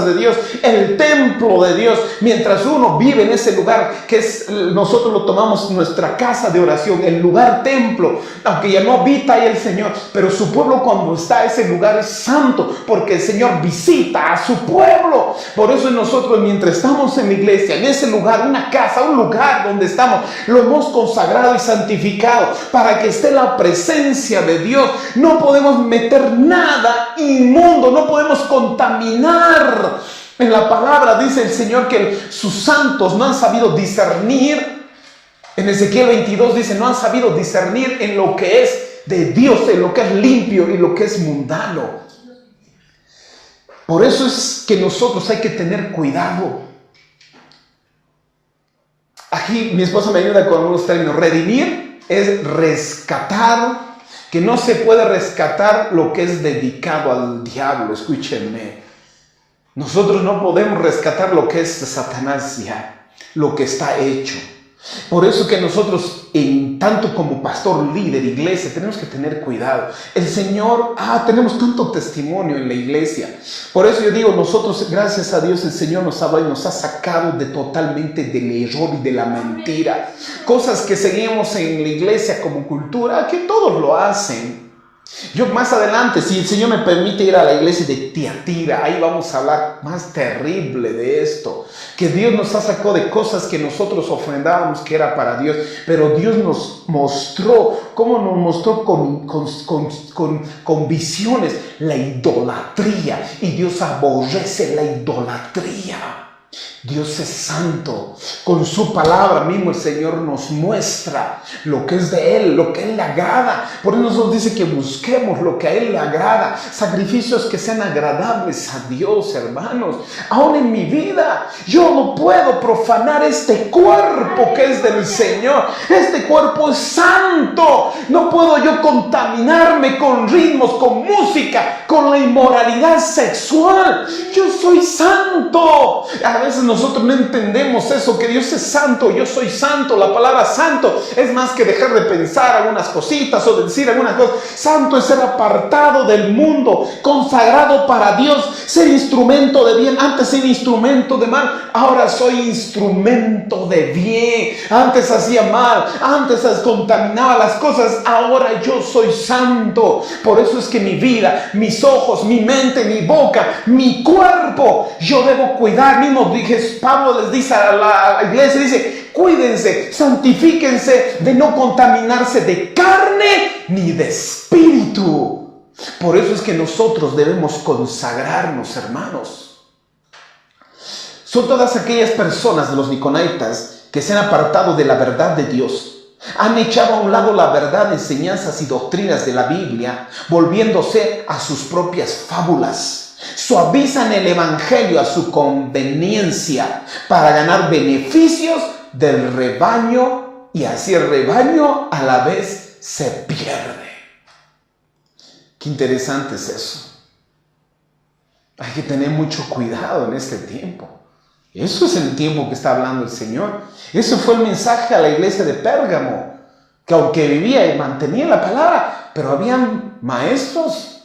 de Dios, el templo de Dios. Mientras uno vive en ese lugar que nosotros lo tomamos nuestra casa de oración, el lugar templo, aunque ya no habita ahí el Señor, pero su pueblo cuando está, ese lugar es santo, porque el Señor visita a su pueblo. Por eso nosotros, mientras estamos en la iglesia, en ese lugar, una casa, un lugar donde estamos, lo hemos consagrado y santificado para que esté la presencia de Dios. No podemos meter nada inmundo, no podemos contaminar. En la palabra dice el Señor que sus santos no han sabido discernir. En Ezequiel 22 dice, no han sabido discernir en lo que es de Dios, en lo que es limpio y lo que es mundano. Por eso es que nosotros hay que tener cuidado. Aquí mi esposa me ayuda con algunos términos. Redimir es rescatar, que no se puede rescatar lo que es dedicado al diablo. Escúchenme, nosotros no podemos rescatar lo que es de Satanás ya, lo que está hecho. Por eso que nosotros, en tanto como pastor, líder, iglesia, tenemos que tener cuidado. El Señor, tenemos tanto testimonio en la iglesia. Por eso yo digo, nosotros, gracias a Dios, el Señor nos habla y nos ha sacado totalmente del error y de la mentira. Cosas que seguimos en la iglesia como cultura, que todos lo hacen. Yo más adelante, si el Señor me permite ir a la iglesia de Tiatira, ahí vamos a hablar más terrible de esto, que Dios nos ha sacado de cosas que nosotros ofrendábamos que era para Dios, pero Dios nos mostró, ¿cómo nos mostró? Con visiones, la idolatría, y Dios aborrece la idolatría. Dios es santo. Con su palabra mismo el Señor nos muestra lo que es de Él, lo que a Él le agrada. Por eso nos dice que busquemos lo que a Él le agrada. Sacrificios que sean agradables a Dios, hermanos. Aún en mi vida, yo no puedo profanar este cuerpo que es del Señor. Este cuerpo es santo. No puedo yo contaminarme con ritmos, con música, con la inmoralidad sexual. Yo soy santo. A veces nosotros no entendemos eso, que Dios es santo, yo soy santo. La palabra santo es más que dejar de pensar algunas cositas o de decir algunas cosas. Santo es ser apartado del mundo, consagrado para Dios, ser instrumento de bien. Antes era instrumento de mal, ahora soy instrumento de bien. Antes hacía mal, antes contaminaba las cosas, ahora yo soy santo. Por eso es que mi vida, mis ojos, mi mente, mi boca, mi cuerpo, yo debo cuidar. Mismo dije, Pablo les dice a la iglesia, dice, cuídense, santifíquense de no contaminarse de carne ni de espíritu. Por eso es que nosotros debemos consagrarnos, hermanos. Son todas aquellas personas de los nicolaitas que se han apartado de la verdad de Dios. Han echado a un lado la verdad, enseñanzas y doctrinas de la Biblia, volviéndose a sus propias fábulas. Suavizan el evangelio a su conveniencia para ganar beneficios del rebaño, y así el rebaño a la vez se pierde. Qué interesante es eso. Hay que tener mucho cuidado en este tiempo. Eso es el tiempo que está hablando el Señor. Ese fue el mensaje a la iglesia de Pérgamo, que aunque vivía y mantenía la palabra, pero habían maestros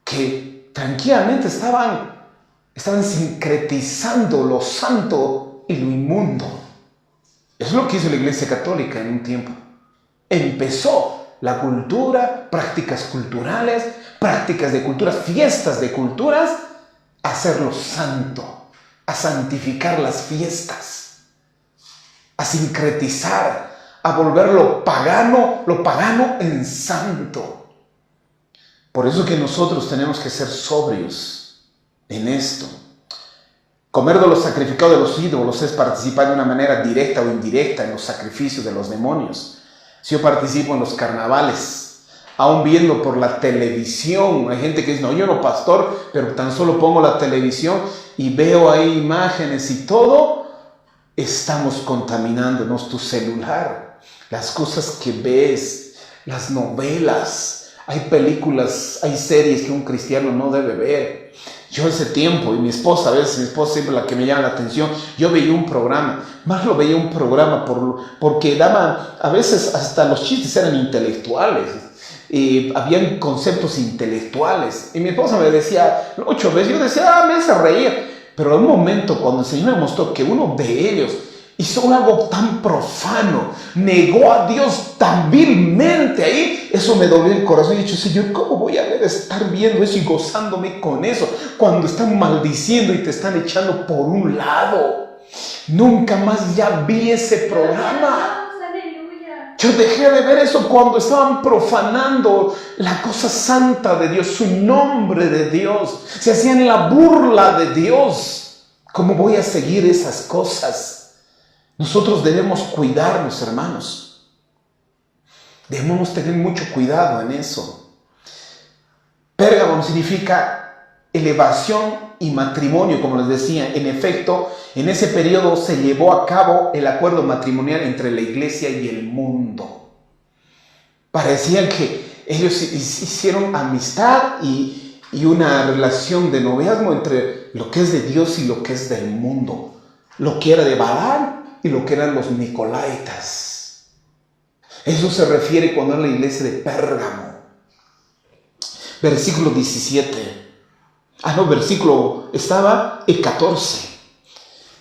que tranquilamente estaban sincretizando lo santo y lo inmundo. Eso es lo que hizo la Iglesia Católica en un tiempo. Empezó la cultura, prácticas culturales, prácticas de culturas, fiestas de culturas, a hacerlo santo, a santificar las fiestas, a sincretizar, a volver lo pagano en santo. Por eso que nosotros tenemos que ser sobrios en esto. Comer de los sacrificados de los ídolos es participar de una manera directa o indirecta en los sacrificios de los demonios. Si yo participo en los carnavales, aún viendo por la televisión, hay gente que dice, no, yo no pastor, pero tan solo pongo la televisión y veo ahí imágenes y todo, estamos contaminándonos. Tu celular, las cosas que ves, las novelas. Hay películas, hay series que un cristiano no debe ver. Yo ese tiempo, y mi esposa siempre la que me llama la atención, yo veía un programa, porque daba, a veces hasta los chistes eran intelectuales, habían conceptos intelectuales, y mi esposa me decía 8 veces, yo decía, me hace reír, pero en un momento cuando el Señor me mostró que uno de ellos hizo algo tan profano, negó a Dios tan vilmente ahí, eso me dolió el corazón. Y he dicho, Señor, ¿cómo voy a estar viendo eso y gozándome con eso cuando están maldiciendo y te están echando por un lado? Nunca más ya vi ese programa. Yo dejé de ver eso cuando estaban profanando la cosa santa de Dios, su nombre de Dios. Se hacían la burla de Dios. ¿Cómo voy a seguir esas cosas? Nosotros debemos cuidarnos, hermanos. Debemos tener mucho cuidado en eso. Pérgamo significa elevación y matrimonio, como les decía. En efecto, en ese periodo se llevó a cabo el acuerdo matrimonial entre la iglesia y el mundo. Parecía que ellos hicieron amistad y una relación de noviazgo entre lo que es de Dios y lo que es del mundo. Lo que era de Balaam y lo que eran los nicolaitas. Eso se refiere cuando era la iglesia de Pérgamo. Versículo 17. Estaba el 14.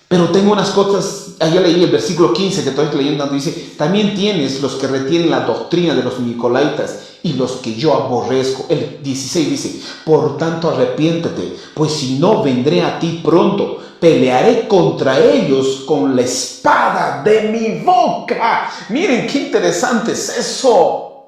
Pero tengo unas cosas, allá leí el versículo 15 que estoy leyendo, dice, también tienes los que retienen la doctrina de los nicolaitas y los que yo aborrezco. El 16 dice, por tanto arrepiéntete, pues si no vendré a ti pronto, pelearé contra ellos con la espada de mi boca. Miren qué interesante es eso.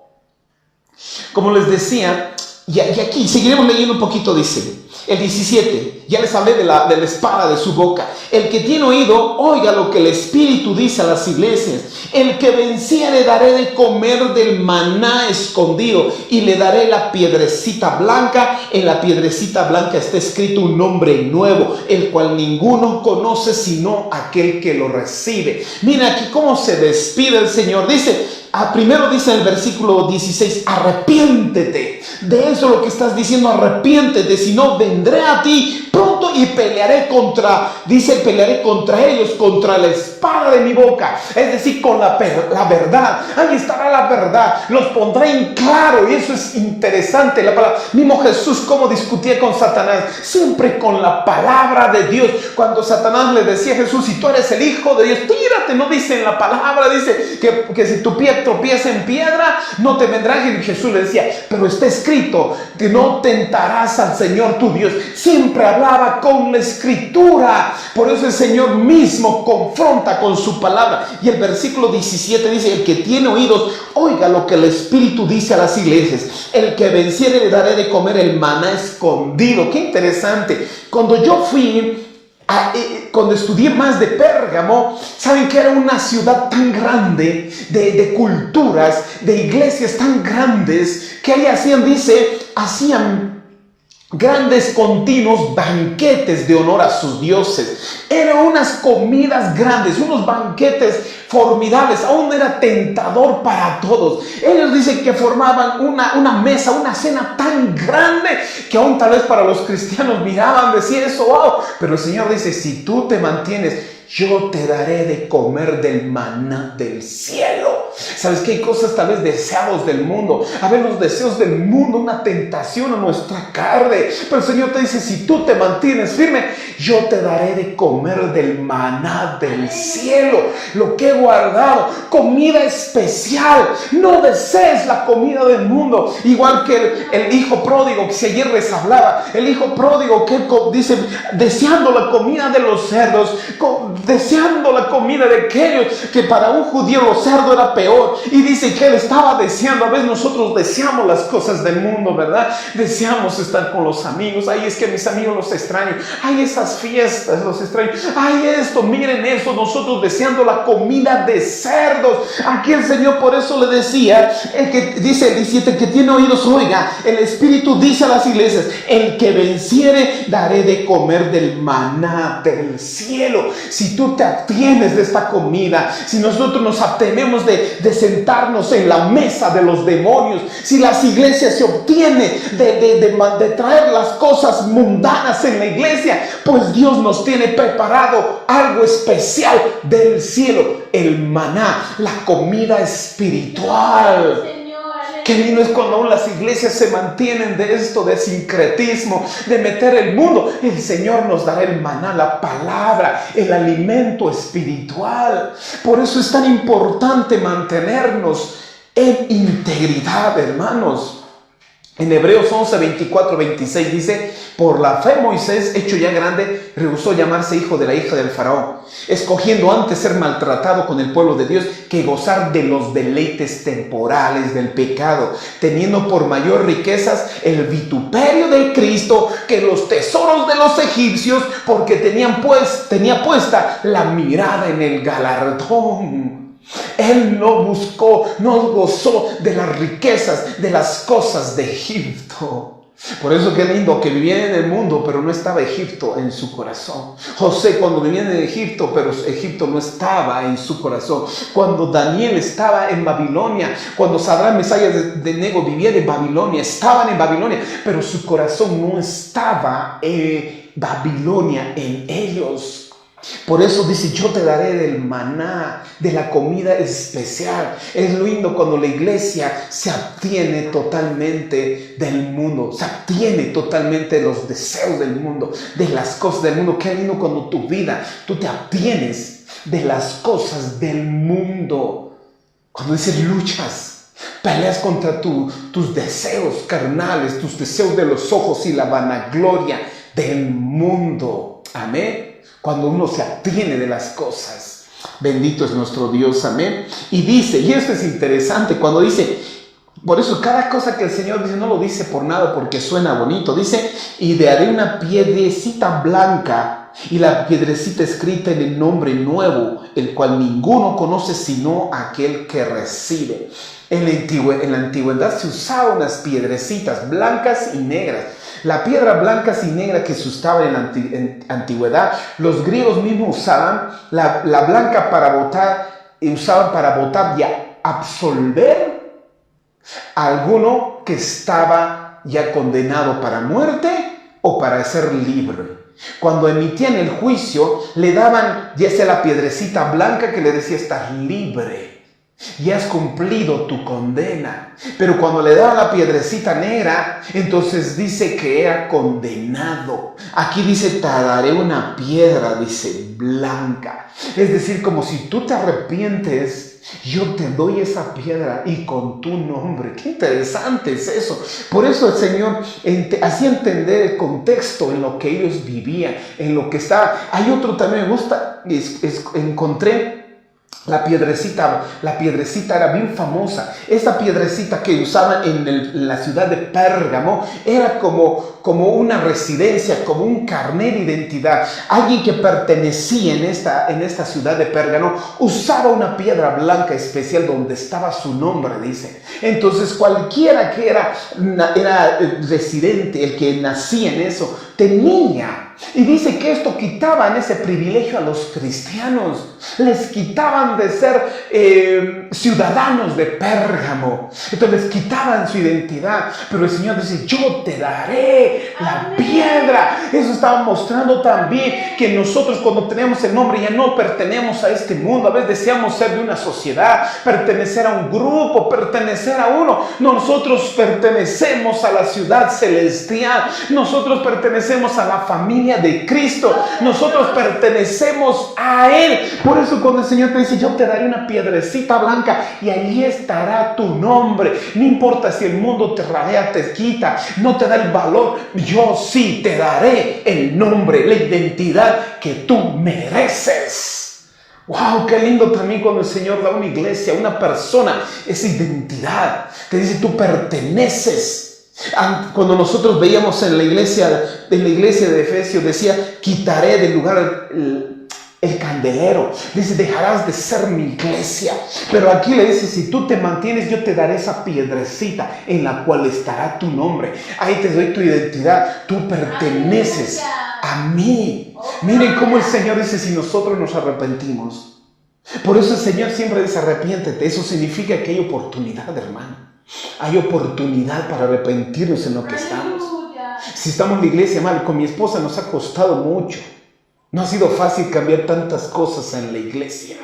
Como les decía, y aquí seguiremos leyendo un poquito, dice, El 17, ya les hablé de la espada de su boca. El que tiene oído, oiga lo que el Espíritu dice a las iglesias. El que venciere daré de comer del maná escondido y le daré la piedrecita blanca. En la piedrecita blanca está escrito un nombre nuevo, el cual ninguno conoce sino aquel que lo recibe. Mira aquí cómo se despide el Señor. Primero dice en el versículo 16, arrepiéntete. De eso lo que estás diciendo, arrepiéntete, si no vendré a ti pronto y pelearé contra ellos, contra la espada de mi boca, es decir, con la verdad. Ahí estará la verdad, los pondré en claro. Y eso es interesante, la palabra. Mismo Jesús cómo discutía con Satanás, siempre con la palabra de Dios. Cuando Satanás le decía a Jesús, si tú eres el Hijo de Dios, tírate, no dice en la palabra, dice que si tu pie tropieza en piedra, no te vendrá. Y Jesús le decía, pero está escrito que no tentarás al Señor tu Dios. Siempre hablaba con la escritura. Por eso el Señor mismo confronta con su palabra. Y el versículo 17 dice, el que tiene oídos, oiga lo que el Espíritu dice a las iglesias. El que venciere le daré de comer el maná escondido. Qué interesante. Cuando yo fui cuando estudié más de Pérgamo, saben que era una ciudad tan grande de culturas, de iglesias tan grandes, que ahí hacían grandes continuos banquetes de honor a sus dioses. Eran unas comidas grandes, unos banquetes formidables. Aún era tentador para todos. Ellos dicen que formaban una mesa, una cena tan grande que aún tal vez para los cristianos miraban, decían eso, wow. Pero el Señor dice, si tú te mantienes, yo te daré de comer del maná del cielo. ¿Sabes qué? Hay cosas tal vez deseados del mundo. A ver, los deseos del mundo, una tentación a nuestra carne. Pero el Señor te dice, si tú te mantienes firme, yo te daré de comer del maná del cielo. Lo que he guardado, comida especial. No desees la comida del mundo. Igual que el hijo pródigo, que si ayer les hablaba, el hijo pródigo que dice, deseando la comida de los cerdos, deseando la comida de aquellos que para un judío los cerdos era peor. Y dice que él estaba deseando. A veces nosotros deseamos las cosas del mundo, ¿verdad? Deseamos estar con los amigos. Ay, es que mis amigos los extraño. Ay, esas fiestas los extraño. Ay, esto, miren eso. Nosotros deseando la comida de cerdos. Aquí el Señor por eso le decía, el que dice el 17, que tiene oídos, oiga, el Espíritu dice a las iglesias, el que venciere daré de comer del maná del cielo. Si tú te abstienes de esta comida, si nosotros nos abstenemos de sentarnos en la mesa de los demonios, si las iglesias se obtienen de traer las cosas mundanas en la iglesia, pues Dios nos tiene preparado algo especial del cielo, el maná, la comida espiritual. Qué lindo es cuando aún las iglesias se mantienen de esto, de sincretismo, de meter el mundo. El Señor nos dará el maná, la palabra, el alimento espiritual. Por eso es tan importante mantenernos en integridad, hermanos. En Hebreos 11, 24, 26 dice, por la fe Moisés, hecho ya grande, rehusó llamarse hijo de la hija del faraón, escogiendo antes ser maltratado con el pueblo de Dios que gozar de los deleites temporales del pecado, teniendo por mayor riquezas el vituperio del Cristo que los tesoros de los egipcios, porque tenía puesta la mirada en el galardón. Él no gozó de las riquezas, de las cosas de Egipto. Por eso qué lindo que vivía en el mundo, pero no estaba Egipto en su corazón. José cuando vivía en Egipto, pero Egipto no estaba en su corazón. Cuando Daniel estaba en Babilonia, cuando Sadrach, Mesach y Abednego vivían en Babilonia, estaban en Babilonia, pero su corazón no estaba en Babilonia, en ellos. Por eso dice, yo te daré del maná, de la comida especial. Es lindo cuando la iglesia se abstiene totalmente del mundo, se abstiene totalmente de los deseos del mundo, de las cosas del mundo. Qué lindo cuando tu vida, tú te abstienes de las cosas del mundo. Cuando dices luchas, peleas contra tus deseos carnales, tus deseos de los ojos y la vanagloria del mundo. Amén. Cuando uno se abstiene de las cosas. Bendito es nuestro Dios, amén. Y dice, y esto es interesante, cuando dice Por eso cada cosa que el Señor dice no lo dice por nada porque suena bonito. Dice, y te haré una piedrecita blanca y la piedrecita escrita en el nombre nuevo, el cual ninguno conoce sino aquel que recibe. En la antigüedad se usaban unas piedrecitas blancas y negras. La piedra blanca y negra que se usaba en la antigüedad, los griegos mismos usaban la blanca para botar, y usaban para botar y absolver a alguno que estaba ya condenado para muerte o para ser libre. Cuando emitían el juicio, le daban ya sea la piedrecita blanca que le decía estás libre. Y has cumplido tu condena. Pero cuando le daban la piedrecita negra, entonces dice que era condenado. Aquí dice, te daré una piedra, dice, blanca. Es decir, como si tú te arrepientes, yo te doy esa piedra y con tu nombre. Qué interesante es eso. Por eso el Señor hacía entender el contexto en lo que ellos vivían, en lo que estaba. Hay otro también, me gusta, encontré la piedrecita era bien famosa. Esta piedrecita que usaban en la ciudad de Pérgamo era como una residencia, como un carnet de identidad. Alguien que pertenecía en esta ciudad de Pérgamo usaba una piedra blanca especial donde estaba su nombre, dice. Entonces cualquiera que era residente, el que nacía en eso, tenía. Y dice que esto quitaban ese privilegio a los cristianos. Les quitaban de ser ciudadanos de Pérgamo. Entonces les quitaban su identidad. Pero el Señor dice, yo te daré la piedra. Eso estaba mostrando también que nosotros cuando tenemos el nombre ya no pertenecemos a este mundo. A veces deseamos ser de una sociedad, pertenecer a un grupo, pertenecer a uno. Nosotros pertenecemos a la ciudad celestial. Nosotros pertenecemos a la familia de Cristo. Nosotros pertenecemos a Él. Por eso cuando el Señor te dice, yo te daré una piedrecita blanca y allí estará tu nombre. No importa si el mundo te radea, te quita, no te da el valor. Yo sí te daré el nombre, la identidad que tú mereces. Wow, qué lindo también cuando el Señor da a una iglesia, a una persona, esa identidad. Te dice, tú perteneces. Cuando nosotros veíamos en la iglesia de Efesios, decía, quitaré del lugar el candelero. Dice, dejarás de ser mi iglesia. Pero aquí le dice, si tú te mantienes, yo te daré esa piedrecita en la cual estará tu nombre. Ahí te doy tu identidad. Tú perteneces a mí. Miren cómo el Señor dice, si nosotros nos arrepentimos. Por eso el Señor siempre dice, arrepiéntete. Eso significa que hay oportunidad, hermano. Hay oportunidad para arrepentirnos en lo que estamos. Si estamos en la iglesia mal, con mi esposa nos ha costado mucho. No ha sido fácil cambiar tantas cosas en la iglesia,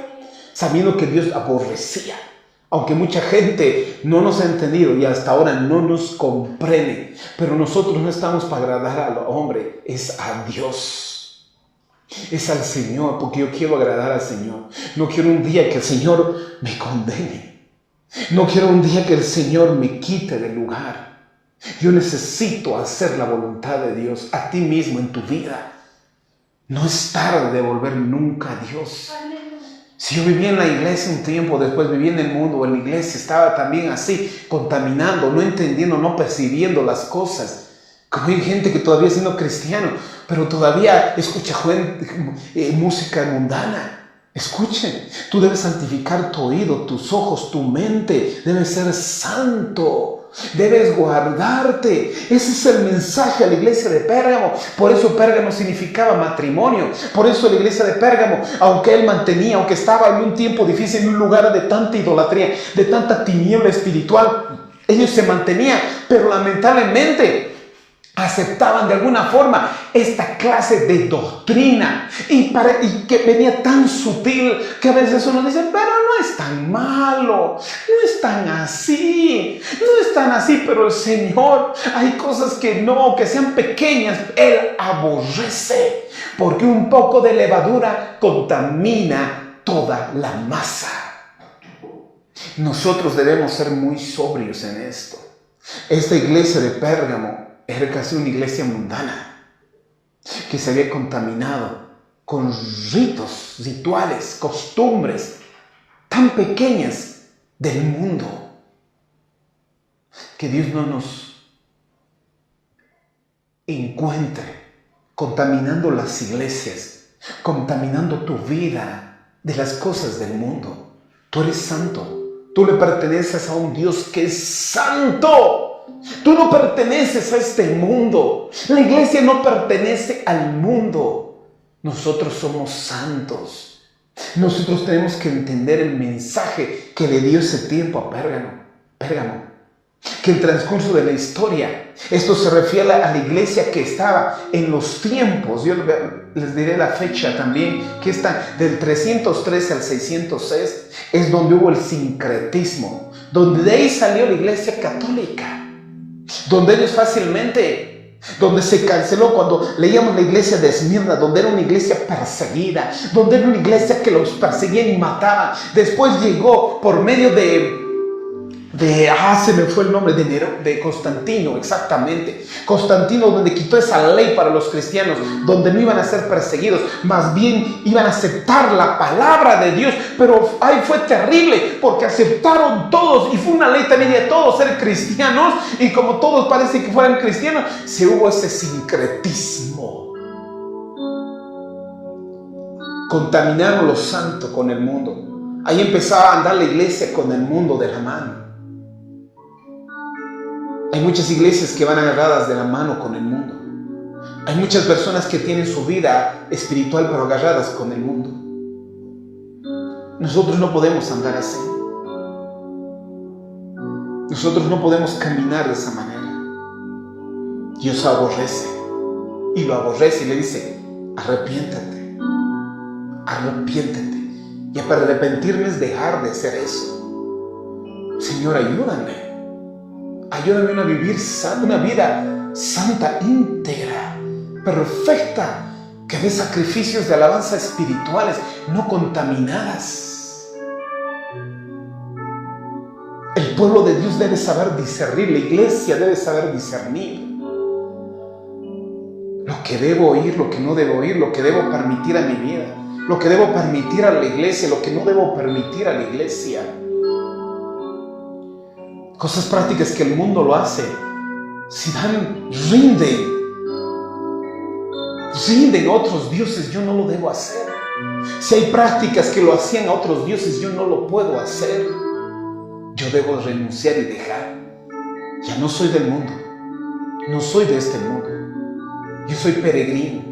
sabiendo que Dios aborrecía. Aunque mucha gente no nos ha entendido y hasta ahora no nos comprende. Pero nosotros no estamos para agradar al hombre, es a Dios. Es al Señor, porque yo quiero agradar al Señor. No quiero un día que el Señor me condene. No quiero un día que el Señor me quite del lugar. Yo necesito hacer la voluntad de Dios a ti mismo en tu vida. No es tarde de volver nunca a Dios. Si yo vivía en la iglesia un tiempo, después viví en el mundo, en la iglesia, estaba también así, contaminando, no entendiendo, no percibiendo las cosas. Como hay gente que todavía siendo cristiano, pero todavía escucha música mundana. Escuchen, tú debes santificar tu oído, tus ojos, tu mente. Debes ser santo. Debes guardarte. Ese es el mensaje a la iglesia de Pérgamo. Por eso Pérgamo significaba matrimonio. Por eso la iglesia de Pérgamo, aunque estaba en un tiempo difícil, en un lugar de tanta idolatría, de tanta tiniebla espiritual, ellos se mantenían, pero lamentablemente aceptaban de alguna forma esta clase de doctrina y que venía tan sutil que a veces uno dice, pero no es tan malo, no es tan así, pero el Señor, hay cosas que sean pequeñas, Él aborrece, porque un poco de levadura contamina toda la masa. Nosotros debemos ser muy sobrios en esto. Esta iglesia de Pérgamo era casi una iglesia mundana que se había contaminado con rituales, costumbres tan pequeñas del mundo. Que Dios no nos encuentre contaminando las iglesias, contaminando tu vida de las cosas del mundo. Tú eres santo. Tú le perteneces a un Dios que es santo. Tú no perteneces a este mundo. La iglesia no pertenece al mundo. Nosotros somos santos. Nosotros tenemos que entender el mensaje que le dio ese tiempo a Pérgamo. Que el transcurso de la historia, esto se refiere a la iglesia que estaba en los tiempos, yo les diré la fecha también, que está del 313 al 606, es donde hubo el sincretismo, donde de ahí salió la iglesia católica, donde ellos donde se canceló cuando leíamos la iglesia de Esmirna, donde era una iglesia perseguida, donde era una iglesia que los perseguían y mataban. Después llegó por medio se me fue el nombre, de Constantino, exactamente. Constantino, donde quitó esa ley para los cristianos, donde no iban a ser perseguidos, más bien iban a aceptar la palabra de Dios. Pero ahí fue terrible, porque aceptaron todos, y fue una ley también de todos ser cristianos, y como todos parece que fueran cristianos, se hubo ese sincretismo. Contaminaron lo santo con el mundo. Ahí empezaba a andar la iglesia con el mundo de la mano. Hay muchas iglesias que van agarradas de la mano con el mundo. Hay muchas personas que tienen su vida espiritual pero agarradas con el mundo. Nosotros no podemos andar así. Nosotros no podemos caminar de esa manera. Dios aborrece. Y lo aborrece y le dice: arrepiéntate. Arrepiéntete. Y para arrepentirme es dejar de hacer eso. Señor, ayúdame. Ayúdame a vivir una vida santa, íntegra, perfecta, que dé sacrificios de alabanza espirituales, no contaminadas. El pueblo de Dios debe saber discernir, la iglesia debe saber discernir lo que debo oír, lo que no debo oír, lo que debo permitir a mi vida, lo que debo permitir a la iglesia, lo que no debo permitir a la iglesia. Cosas prácticas que el mundo lo hace. Si rinden a otros dioses, yo no lo debo hacer. Si hay prácticas que lo hacían a otros dioses, yo no lo puedo hacer. Yo debo renunciar y dejar. Ya no soy del mundo. No soy de este mundo. Yo soy peregrino.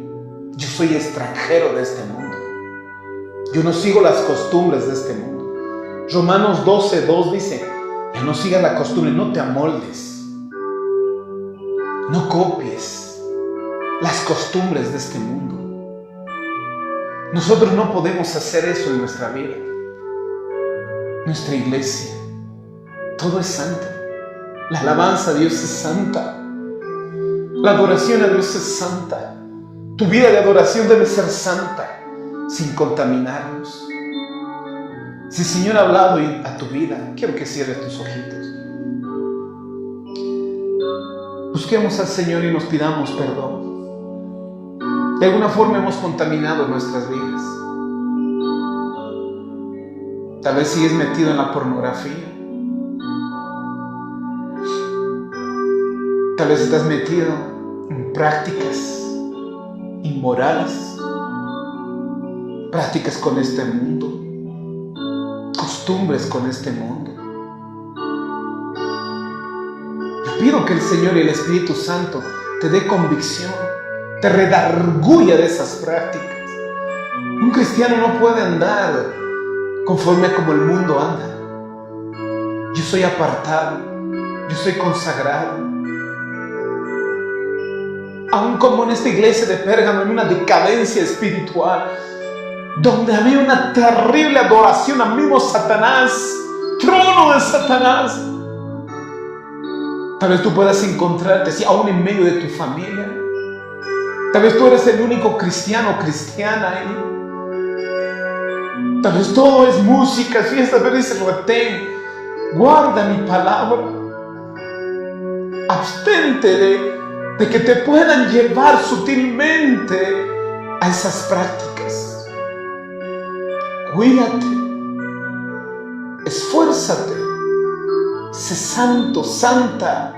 Yo soy extranjero de este mundo. Yo no sigo las costumbres de este mundo. Romanos 12:2 dice: ya no sigas la costumbre, no te amoldes, no copies las costumbres de este mundo. Nosotros no podemos hacer eso en nuestra vida. Nuestra iglesia, todo es santo. La alabanza a Dios es santa. La adoración a Dios es santa. Tu vida de adoración debe ser santa, sin contaminarnos. Si el Señor ha hablado a tu vida, quiero que cierres tus ojitos. Busquemos al Señor y nos pidamos perdón. De alguna forma hemos contaminado nuestras vidas. Tal vez sigues metido en la pornografía. Tal vez estás metido en prácticas inmorales, prácticas con este mundo, costumbres con este mundo. Yo pido que el Señor y el Espíritu Santo te dé convicción, te redarguya de esas prácticas. Un cristiano no puede andar conforme a como el mundo anda. Yo soy apartado, yo soy consagrado. Aún como en esta iglesia de Pérgamo, en una decadencia espiritual, donde había una terrible adoración al mismo Satanás, trono de Satanás. Tal vez tú puedas encontrarte así, aún en medio de tu familia. Tal vez tú eres el único cristiano o cristiana ahí. Tal vez todo es música, fiestas, pero dice: retén, guarda mi palabra. Abstente de que te puedan llevar sutilmente a esas prácticas. Cuídate, esfuérzate, sé santo, santa,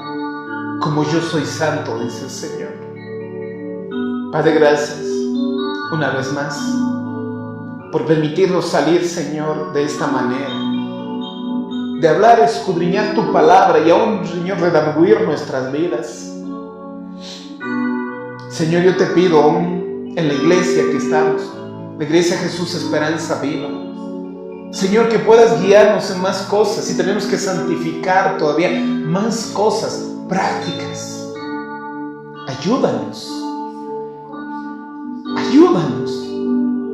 como yo soy santo, dice el Señor. Padre, gracias una vez más por permitirnos salir, Señor, de esta manera, de hablar, escudriñar tu palabra y aún, Señor, redarguir nuestras vidas. Señor, yo te pido aún en la iglesia que estamos, la Iglesia Jesús Esperanza Viva, Señor, que puedas guiarnos en más cosas y tenemos que santificar todavía más cosas prácticas. Ayúdanos,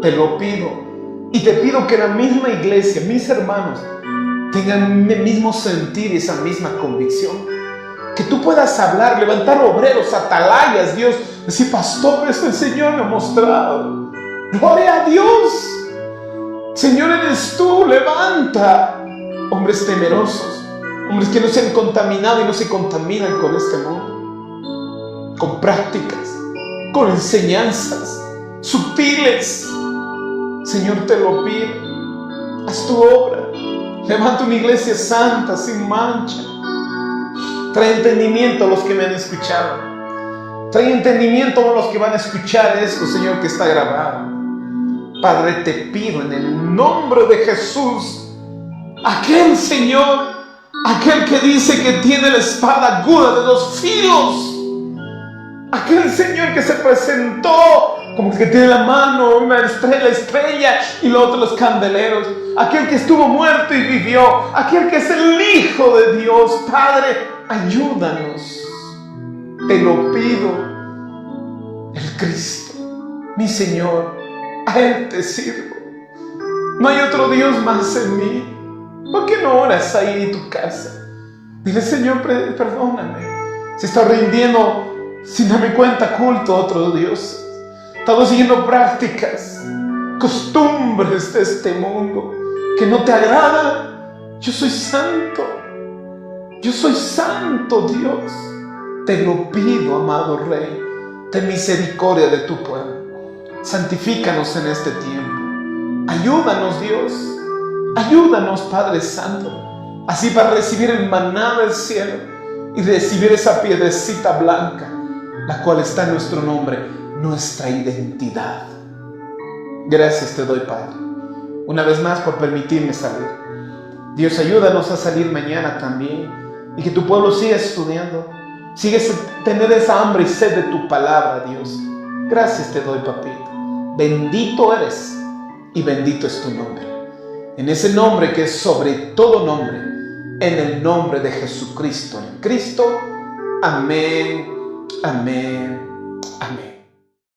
te lo pido. Y te pido que la misma iglesia, mis hermanos, tengan el mismo sentir y esa misma convicción. Que tú puedas hablar, levantar obreros, atalayas, Dios, decir, pastor, el Señor me ha mostrado. Gloria a Dios. Señor, eres tú, levanta hombres temerosos, hombres que no se han contaminado y no se contaminan con este mundo, con prácticas, con enseñanzas sutiles. Señor, te lo pido, haz tu obra, levanta una iglesia santa, sin mancha. Trae entendimiento a los que me han escuchado, trae entendimiento a los que van a escuchar esto, Señor, que está grabado. Padre, te pido en el nombre de Jesús, aquel Señor, aquel que dice que tiene la espada aguda de 2 filos, aquel Señor que se presentó como el que tiene la mano una estrella y lo otro los candeleros, aquel que estuvo muerto y vivió, aquel que es el Hijo de Dios. Padre, ayúdanos, te lo pido. El Cristo, mi Señor, a Él te sirvo. No hay otro Dios más en mí. ¿Por qué no oras ahí en tu casa? Dile, Señor, perdóname. Se está rindiendo sin darme cuenta culto a otro Dios. Estamos siguiendo prácticas, costumbres de este mundo que no te agradan. Yo soy santo. Yo soy santo, Dios. Te lo pido, amado Rey. Ten misericordia de tu pueblo. Santifícanos en este tiempo. Ayúdanos, Dios. Ayúdanos, Padre Santo, así para recibir el maná del cielo y recibir esa piedrecita blanca, la cual está en nuestro nombre, nuestra identidad. Gracias te doy, Padre, una vez más por permitirme salir. Dios, ayúdanos a salir mañana también y que tu pueblo siga estudiando, siga tener esa hambre y sed de tu palabra, Dios. Gracias te doy, papito. Bendito eres y bendito es tu nombre. En ese nombre que es sobre todo nombre, en el nombre de Jesucristo, en Cristo. Amén, amén, amén.